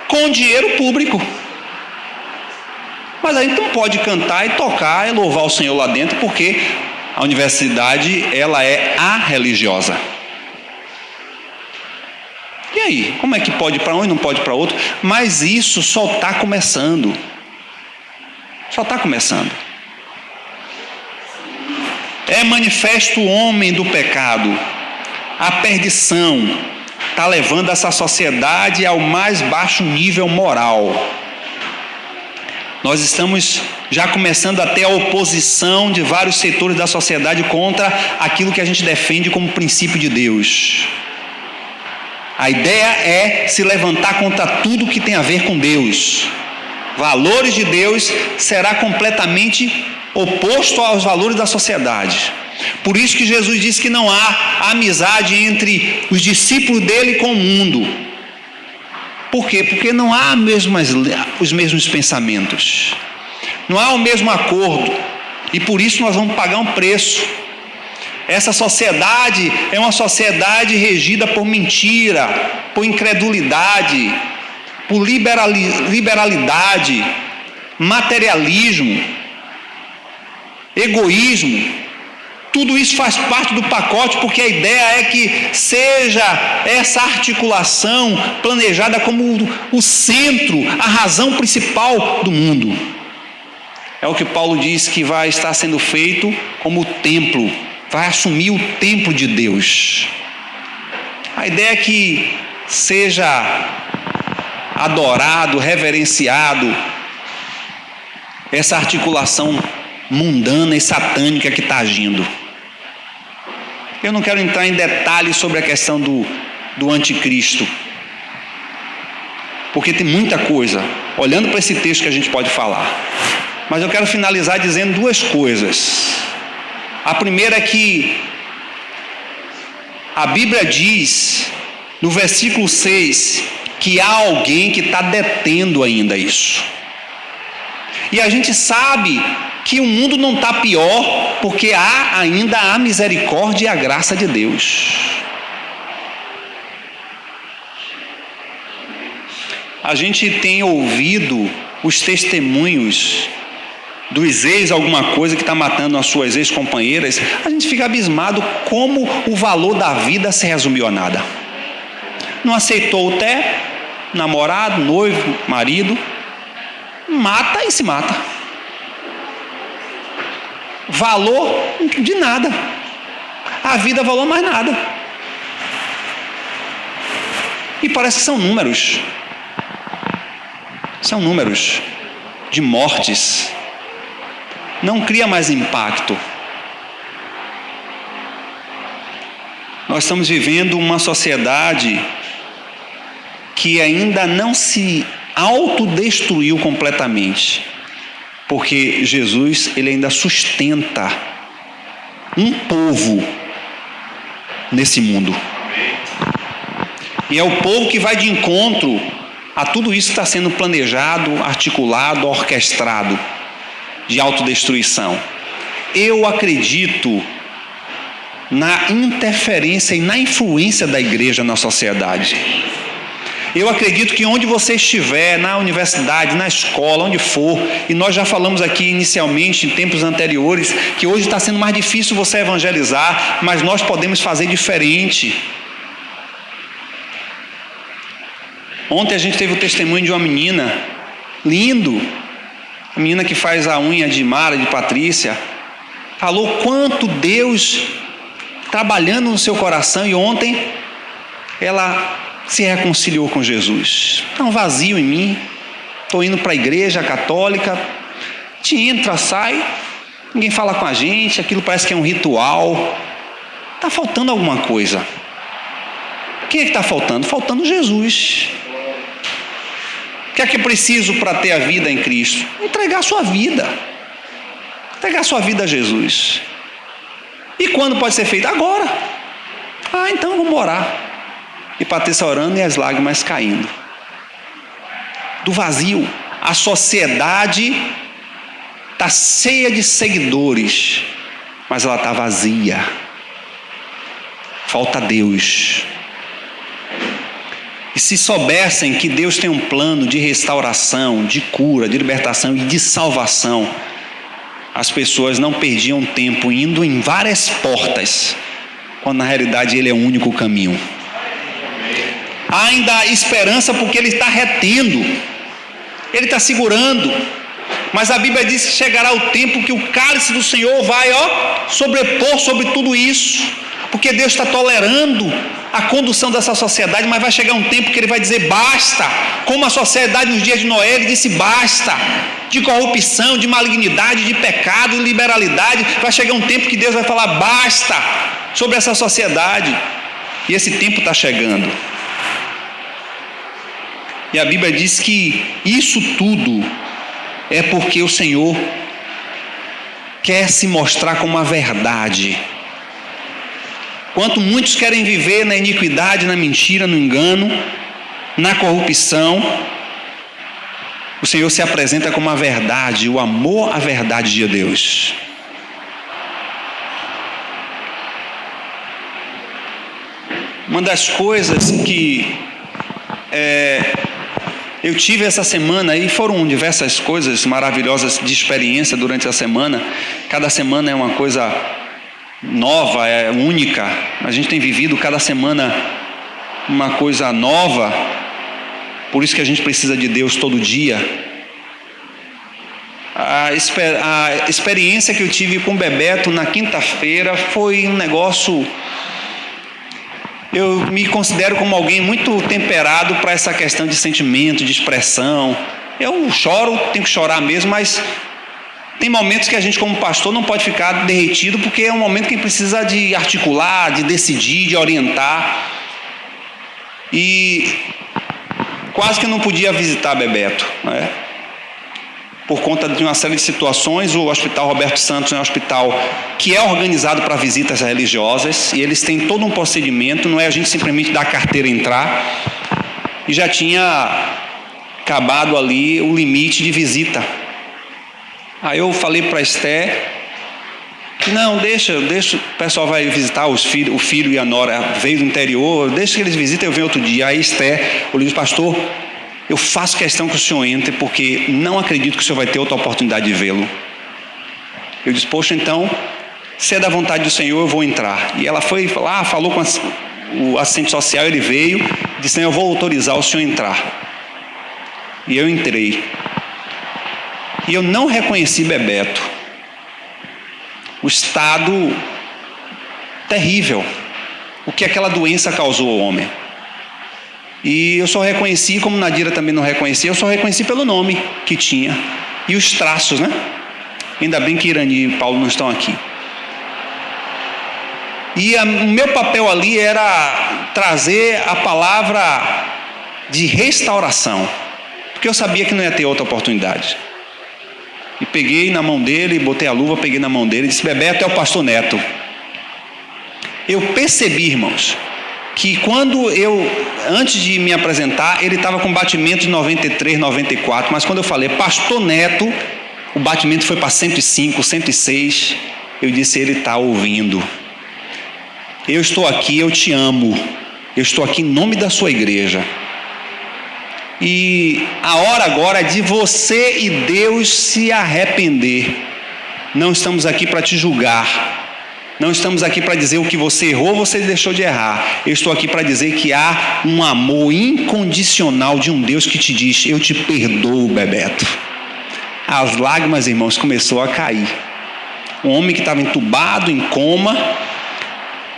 com dinheiro público. Mas aí não pode cantar e tocar e louvar o Senhor lá dentro, porque a universidade, ela é religiosa. E aí, como é que pode ir para um e não pode ir para outro? Mas isso só está começando. Só está começando. É manifesto o homem do pecado. A perdição está levando essa sociedade ao mais baixo nível moral. Nós estamos já começando a ter a oposição de vários setores da sociedade contra aquilo que a gente defende como princípio de Deus. A ideia é se levantar contra tudo que tem a ver com Deus. Valores de Deus será completamente oposto aos valores da sociedade. Por isso que Jesus disse que não há amizade entre os discípulos dele com o mundo. Por quê? Porque não há os mesmos pensamentos. Não há o mesmo acordo. E por isso nós vamos pagar um preço. Essa sociedade é uma sociedade regida por mentira, por incredulidade, por liberalidade, materialismo, egoísmo. Tudo isso faz parte do pacote, porque a ideia é que seja essa articulação planejada como o centro, a razão principal do mundo. É o que Paulo diz que vai estar sendo feito como o templo, vai assumir o templo de Deus. A ideia é que seja adorado, reverenciado essa articulação mundana e satânica que está agindo. Eu não quero entrar em detalhes sobre a questão do anticristo, porque tem muita coisa, olhando para esse texto, que a gente pode falar. Mas eu quero finalizar dizendo duas coisas. A primeira é que a Bíblia diz, no versículo 6, que há alguém que está detendo ainda isso. E a gente sabe que o mundo não está pior, porque há ainda a misericórdia e a graça de Deus. A gente tem ouvido os testemunhos dos ex alguma coisa que está matando as suas ex-companheiras. A gente fica abismado como o valor da vida se resumiu a nada. Não aceitou o namorado, noivo, marido, mata e se mata. Valor de nada. A vida valor mais nada. E parece que são números. São números de mortes. Não cria mais impacto. Nós estamos vivendo uma sociedade que ainda não se autodestruiu completamente, porque Jesus, ele ainda sustenta um povo nesse mundo. E é o povo que vai de encontro a tudo isso que está sendo planejado, articulado, orquestrado de autodestruição. Eu acredito na interferência e na influência da igreja na sociedade. Eu acredito que onde você estiver, na universidade, na escola, onde for, e nós já falamos aqui inicialmente, em tempos anteriores, que hoje está sendo mais difícil você evangelizar, mas nós podemos fazer diferente. Ontem a gente teve o testemunho de uma menina, lindo, a menina que faz a unha de Mara, de Patrícia, falou quanto Deus trabalhando no seu coração, e ontem ela se reconciliou com Jesus. Está um vazio em mim, estou indo para a igreja católica, a gente entra, sai, ninguém fala com a gente, aquilo parece que é um ritual, está faltando alguma coisa. Quem é que está faltando? Faltando Jesus. O que é que eu preciso para ter a vida em Cristo? Entregar a sua vida. Entregar a sua vida a Jesus. E quando pode ser feito? Agora. Então vamos orar. E Patrícia orando e as lágrimas caindo. Do vazio. A sociedade está cheia de seguidores, mas ela está vazia. Falta Deus. E se soubessem que Deus tem um plano de restauração, de cura, de libertação e de salvação, as pessoas não perdiam tempo indo em várias portas, quando na realidade Ele é o único caminho. Há ainda esperança porque Ele está retendo, Ele está segurando, mas a Bíblia diz que chegará o tempo que o cálice do Senhor vai sobrepor sobre tudo isso, porque Deus está tolerando a condução dessa sociedade, mas vai chegar um tempo que Ele vai dizer basta, como a sociedade nos dias de Noé, Ele disse basta, de corrupção, de malignidade, de pecado, de liberalidade. Vai chegar um tempo que Deus vai falar basta sobre essa sociedade, e esse tempo está chegando. E a Bíblia diz que isso tudo é porque o Senhor quer se mostrar como a verdade. Quanto muitos querem viver na iniquidade, na mentira, no engano, na corrupção, o Senhor se apresenta como a verdade, o amor à verdade de Deus. Uma das coisas que eu tive essa semana, e foram diversas coisas maravilhosas de experiência durante a semana, cada semana é uma coisa nova, é única, a gente tem vivido cada semana uma coisa nova, por isso que a gente precisa de Deus todo dia. A experiência que eu tive com o Bebeto na quinta-feira foi um negócio. Eu me considero como alguém muito temperado para essa questão de sentimento, de expressão. Eu choro, tenho que chorar mesmo, mas tem momentos que a gente como pastor não pode ficar derretido, porque é um momento que precisa de articular, de decidir, de orientar. E quase que eu não podia visitar Bebeto, né? Por conta de uma série de situações. O Hospital Roberto Santos é um hospital que é organizado para visitas religiosas, e eles têm todo um procedimento, não é a gente simplesmente dar a carteira e entrar, e já tinha acabado ali o limite de visita. Aí eu falei para a Esté, não, deixa, o pessoal vai visitar o filho e a nora, veio do interior, deixa que eles visitem, eu venho outro dia. Aí Esté, eu disse, pastor, eu faço questão que o senhor entre, porque não acredito que o senhor vai ter outra oportunidade de vê-lo. Eu disse, poxa, então, se é da vontade do Senhor, eu vou entrar. E ela foi lá, falou com o assistente social, ele veio, disse, eu vou autorizar o senhor entrar. E eu entrei. E eu não reconheci Bebeto. O estado terrível, o que aquela doença causou ao homem. E eu só reconheci, como Nadira também não reconhecia, eu só reconheci pelo nome que tinha. E os traços, né? Ainda bem que Irani e Paulo não estão aqui. E o meu papel ali era trazer a palavra de restauração, porque eu sabia que não ia ter outra oportunidade. E peguei na mão dele, botei a luva, peguei na mão dele e disse, Bebeto é o pastor Neto. eu percebi, irmãos, que quando antes de me apresentar, ele estava com batimento de 93, 94, mas quando eu falei, pastor Neto, o batimento foi para 105, 106, eu disse, ele está ouvindo. Eu estou aqui, eu te amo, eu estou aqui em nome da sua igreja. E a hora agora é de você e Deus se arrepender. Não estamos aqui para te julgar. Não estamos aqui para dizer o que você errou, você deixou de errar. Eu estou aqui para dizer que há um amor incondicional de um Deus que te diz, eu te perdoo, Bebeto. As lágrimas, irmãos, começou a cair. Um homem que estava entubado, em coma.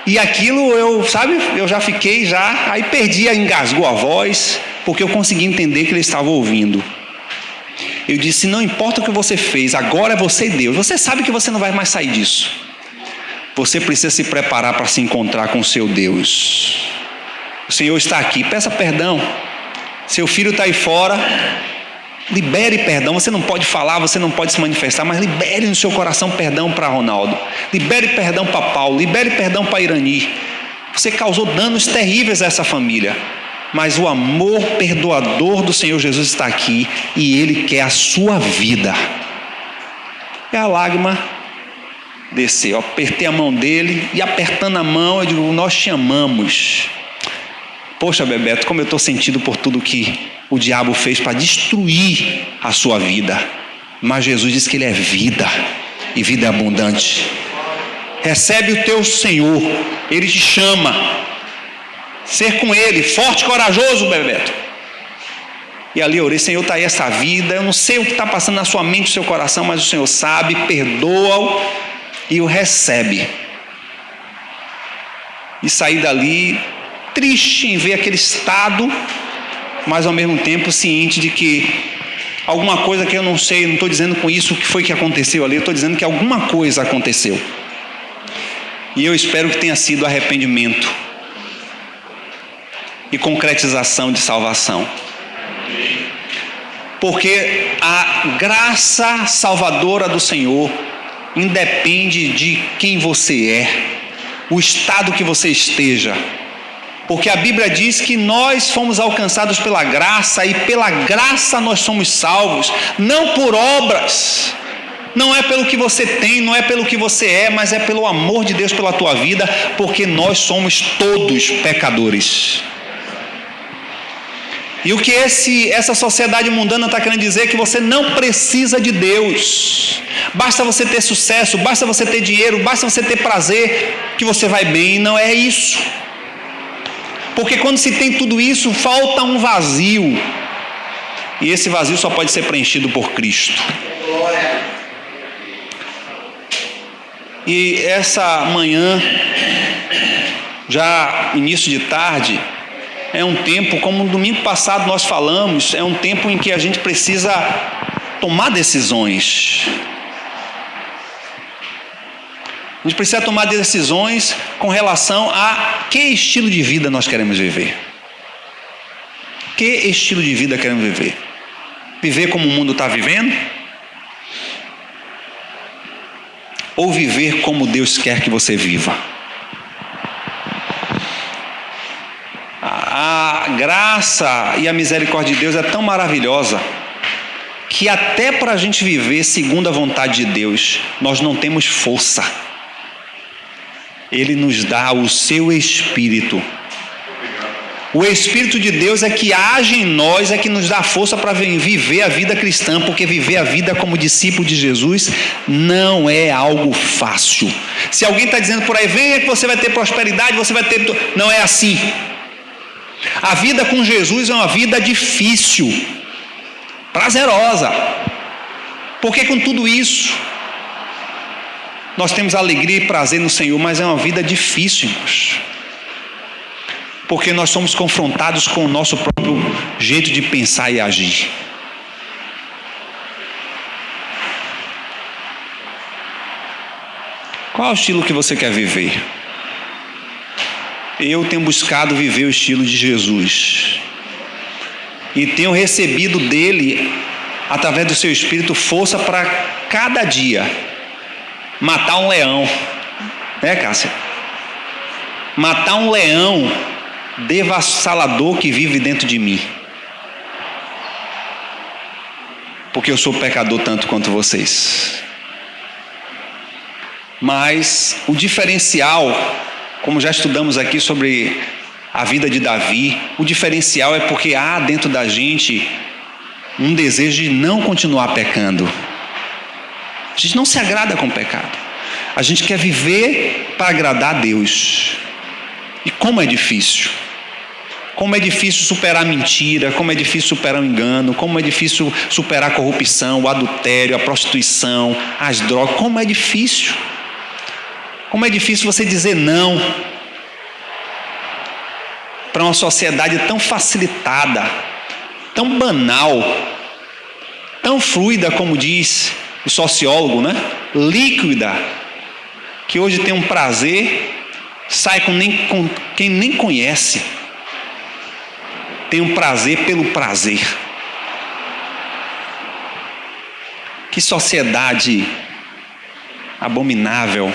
E aquilo, eu já fiquei, aí engasgou a voz, porque eu consegui entender que ele estava ouvindo. Eu disse, não importa o que você fez, agora é você e Deus. Você sabe que você não vai mais sair disso. Você precisa se preparar para se encontrar com o seu Deus. O Senhor está aqui, peça perdão. Seu filho está aí fora, libere perdão. Você não pode falar, você não pode se manifestar, mas libere no seu coração perdão para Ronaldo. Libere perdão para Paulo, libere perdão para Irani. Você causou danos terríveis a essa família. Mas o amor perdoador do Senhor Jesus está aqui e Ele quer a sua vida. E a lágrima desceu. Eu apertei a mão dele e apertando a mão eu digo, nós te amamos. Poxa, Bebeto, como eu estou sentido por tudo que o diabo fez para destruir a sua vida. Mas Jesus disse que Ele é vida e vida é abundante. Recebe o teu Senhor, Ele te chama. Ser com Ele, forte e corajoso, Bebeto. E ali eu orei, Senhor, está aí essa vida. Eu não sei o que está passando na sua mente, no seu coração, mas o Senhor sabe, perdoa-o e o recebe. E saí dali triste em ver aquele estado, mas ao mesmo tempo ciente de que alguma coisa que eu não sei, não estou dizendo com isso o que foi que aconteceu ali, eu estou dizendo que alguma coisa aconteceu. E eu espero que tenha sido arrependimento e concretização de salvação. Porque a graça salvadora do Senhor independe de quem você é, o estado que você esteja. Porque a Bíblia diz que nós fomos alcançados pela graça e pela graça nós somos salvos, não por obras. Não é pelo que você tem, não é pelo que você é, mas é pelo amor de Deus pela tua vida, porque nós somos todos pecadores. E o que essa sociedade mundana está querendo dizer é que você não precisa de Deus. Basta você ter sucesso, basta você ter dinheiro, basta você ter prazer, que você vai bem. E não é isso. Porque quando se tem tudo isso, falta um vazio. E esse vazio só pode ser preenchido por Cristo. E essa manhã, já início de tarde, é um tempo, como no domingo passado nós falamos, é um tempo em que a gente precisa tomar decisões. A gente precisa tomar decisões com relação a que estilo de vida nós queremos viver. Que estilo de vida queremos viver? Viver como o mundo está vivendo? Ou viver como Deus quer que você viva? A graça e a misericórdia de Deus é tão maravilhosa que até para a gente viver segundo a vontade de Deus, nós não temos força. Ele nos dá o seu Espírito. O Espírito de Deus é que age em nós, é que nos dá força para viver a vida cristã, porque viver a vida como discípulo de Jesus não é algo fácil. Se alguém está dizendo por aí, venha que você vai ter prosperidade, você vai ter... Não é assim. A vida com Jesus é uma vida difícil, prazerosa, porque com tudo isso nós temos alegria e prazer no Senhor, mas é uma vida difícil, irmãos, porque nós somos confrontados com o nosso próprio jeito de pensar e agir. Qual é o estilo que você quer viver? Eu tenho buscado viver o estilo de Jesus e tenho recebido dele, através do seu Espírito, força para cada dia matar um leão, né, Cássia? matar um leão devassalador que vive dentro de mim. Porque eu sou pecador tanto quanto vocês. Mas o diferencial, como já estudamos aqui sobre a vida de Davi, o diferencial é porque há dentro da gente um desejo de não continuar pecando. A gente não se agrada com o pecado. A gente quer viver para agradar a Deus. E como é difícil. Como é difícil superar a mentira, como é difícil superar o engano, como é difícil superar a corrupção, o adultério, a prostituição, as drogas. Como é difícil. Como é difícil você dizer não para uma sociedade tão facilitada, tão banal, tão fluida, como diz o sociólogo, né? Líquida, que hoje tem um prazer, sai com quem nem conhece. Tem um prazer pelo prazer. Que sociedade abominável,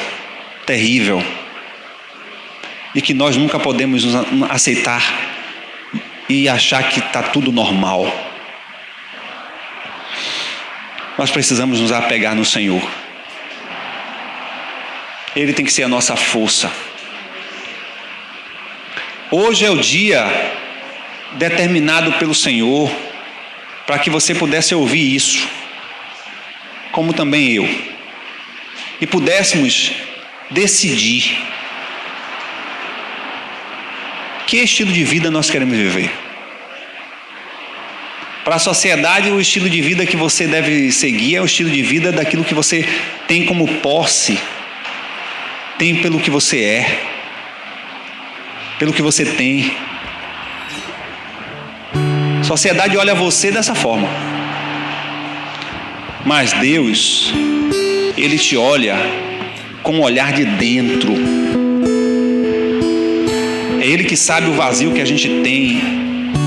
terrível, e que nós nunca podemos aceitar e achar que está tudo normal. Nós precisamos nos apegar no Senhor. Ele tem que ser a nossa força. Hoje é o dia determinado pelo Senhor para que você pudesse ouvir isso, como também eu, e pudéssemos decidir que estilo de vida nós queremos viver. Para a sociedade, o estilo de vida que você deve seguir é o estilo de vida daquilo que você tem como posse, tem pelo que você é, pelo que você tem. A sociedade olha você dessa forma. Mas Deus, Ele te olha com o olhar de dentro. É Ele que sabe o vazio que a gente tem,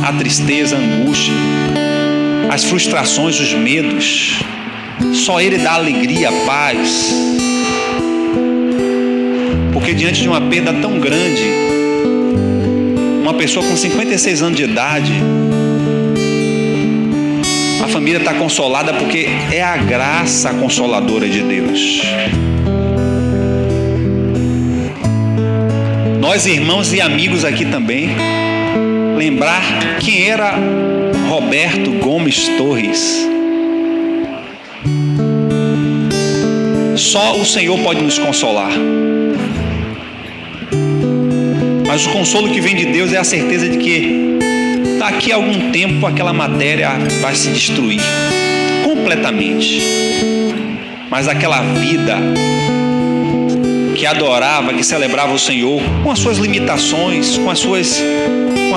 a tristeza, a angústia, as frustrações, os medos. Só Ele dá alegria, paz. Porque diante de uma perda tão grande, uma pessoa com 56 anos de idade, a família está consolada porque é a graça consoladora de Deus. Nós, irmãos e amigos aqui também, lembrar quem era Roberto Gomes Torres. Só o Senhor pode nos consolar. Mas o consolo que vem de Deus é a certeza de que daqui a algum tempo aquela matéria vai se destruir completamente. Mas aquela vida que adorava, que celebrava o Senhor, com as suas limitações, com as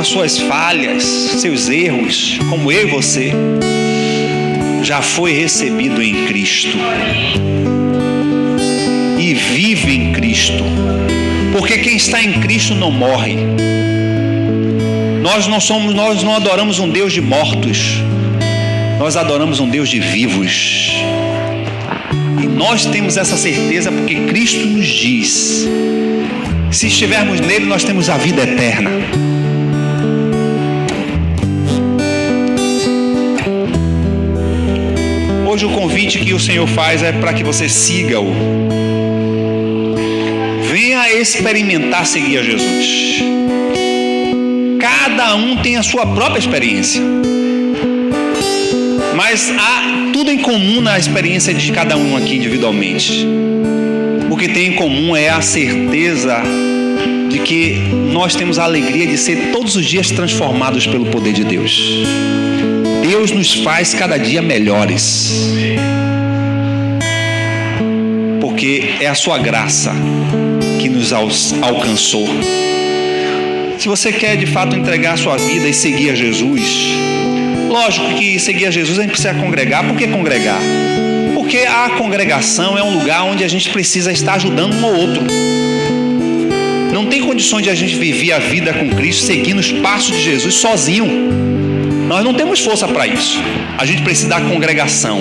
suas falhas, seus erros, como eu e você, já foi recebido em Cristo e vive em Cristo, porque quem está em Cristo não morre. Nós não adoramos um Deus de mortos, nós adoramos um Deus de vivos. E nós temos essa certeza porque Cristo nos diz: se estivermos nele, nós temos a vida eterna. Hoje o convite que o Senhor faz é para que você siga-o. Venha experimentar seguir a Jesus. Cada um tem a sua própria experiência, mas há tudo em comum na experiência de cada um aqui individualmente. O que tem em comum é a certeza de que nós temos a alegria de ser todos os dias transformados pelo poder de Deus. Deus nos faz cada dia melhores, porque é a sua graça que nos alcançou. Se você quer de fato entregar a sua vida e seguir a Jesus, lógico que seguir a Jesus a gente precisa congregar. Por que congregar? Porque a congregação é um lugar onde a gente precisa estar ajudando um ao outro. Não tem condições de a gente viver a vida com Cristo seguindo os passos de Jesus sozinho. Nós não temos força para isso. A gente precisa da congregação.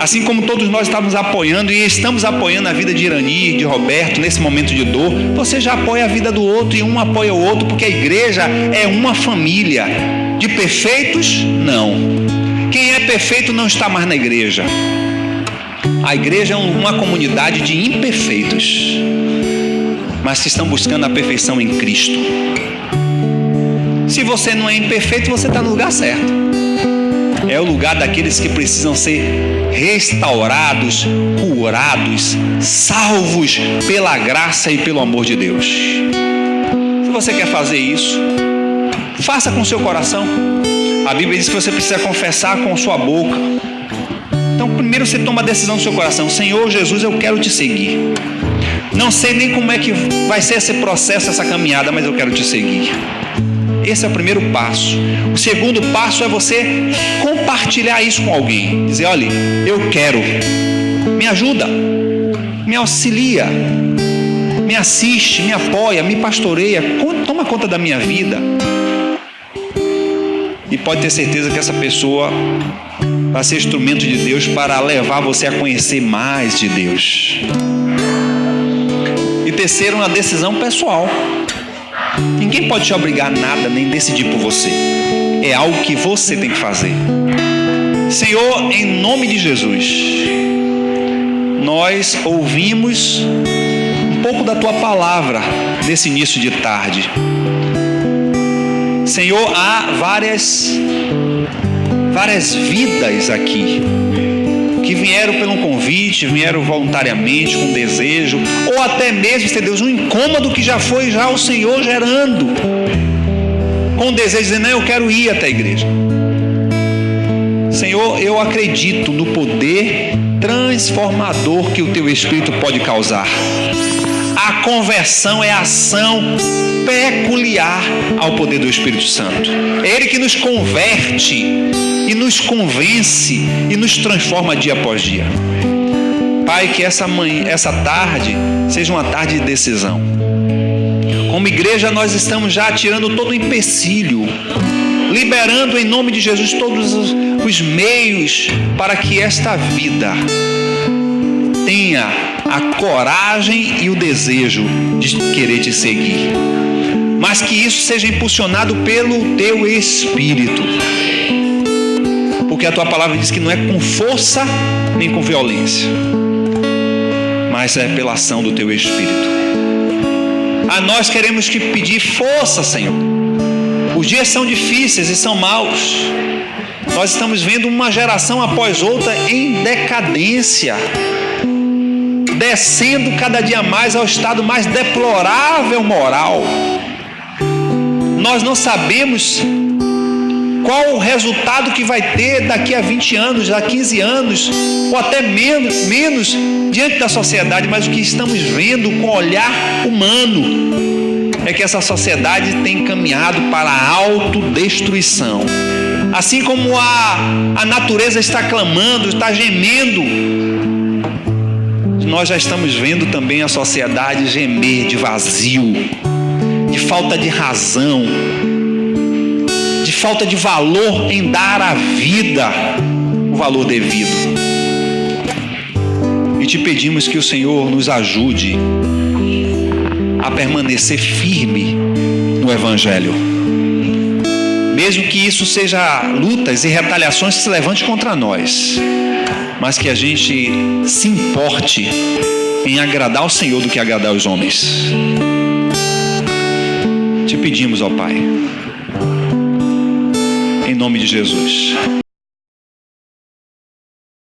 Assim como todos nós estamos apoiando e estamos apoiando a vida de Irani, de Roberto, nesse momento de dor, você já apoia a vida do outro e um apoia o outro, porque a igreja é uma família. De perfeitos, não. Quem é perfeito não está mais na igreja. A igreja é uma comunidade de imperfeitos, mas que estão buscando a perfeição em Cristo. Se você não é imperfeito, você está no lugar certo. É o lugar daqueles que precisam ser restaurados, curados, salvos pela graça e pelo amor de Deus. Se você quer fazer isso, faça com seu coração. A Bíblia diz que você precisa confessar com sua boca. Então, primeiro você toma a decisão no seu coração: Senhor Jesus, eu quero te seguir. Não sei nem como é que vai ser esse processo, essa caminhada, mas eu quero te seguir. Esse é o primeiro passo. O segundo passo é você compartilhar isso com alguém. Dizer: olha, eu quero. Me ajuda, me auxilia, me assiste, me apoia, me pastoreia, toma conta da minha vida. E pode ter certeza que essa pessoa vai ser instrumento de Deus para levar você a conhecer mais de Deus. E terceiro, uma decisão pessoal. Ninguém pode te obrigar a nada, nem decidir por você. É algo que você tem que fazer. Senhor, em nome de Jesus, nós ouvimos um pouco da Tua palavra nesse início de tarde. Senhor, há várias vidas aqui que vieram pelo convite, vieram voluntariamente, com desejo, ou até mesmo, Senhor Deus, um incômodo que já foi o Senhor gerando, com desejo de dizer: não, eu quero ir até a igreja. Senhor, eu acredito no poder transformador que o Teu Espírito pode causar. A conversão é a ação peculiar ao poder do Espírito Santo. É Ele que nos converte e nos convence e nos transforma dia após dia. Pai, que essa tarde seja uma tarde de decisão. Como igreja, nós estamos já tirando todo o empecilho, liberando em nome de Jesus todos os meios para que esta vida tenha a coragem e o desejo de querer te seguir, mas que isso seja impulsionado pelo Teu Espírito, porque a Tua palavra diz que não é com força nem com violência, mas é pela ação do Teu Espírito. A nós queremos te pedir força, Senhor. Os dias são difíceis e são maus. Nós estamos vendo uma geração após outra em decadência, descendo cada dia mais ao estado mais deplorável moral. Nós não sabemos qual o resultado que vai ter daqui a 20 anos, a 15 anos, ou até menos diante da sociedade, mas o que estamos vendo com o olhar humano é que essa sociedade tem caminhado para a autodestruição. Assim como a natureza está clamando, está gemendo, nós já estamos vendo também a sociedade gemer de vazio, de falta de razão, de falta de valor em dar à vida o valor devido. E te pedimos que o Senhor nos ajude a permanecer firme no Evangelho, mesmo que isso seja lutas e retaliações que se levante contra nós, mas que a gente se importe em agradar ao Senhor do que agradar aos homens. Te pedimos, ó Pai, em nome de Jesus.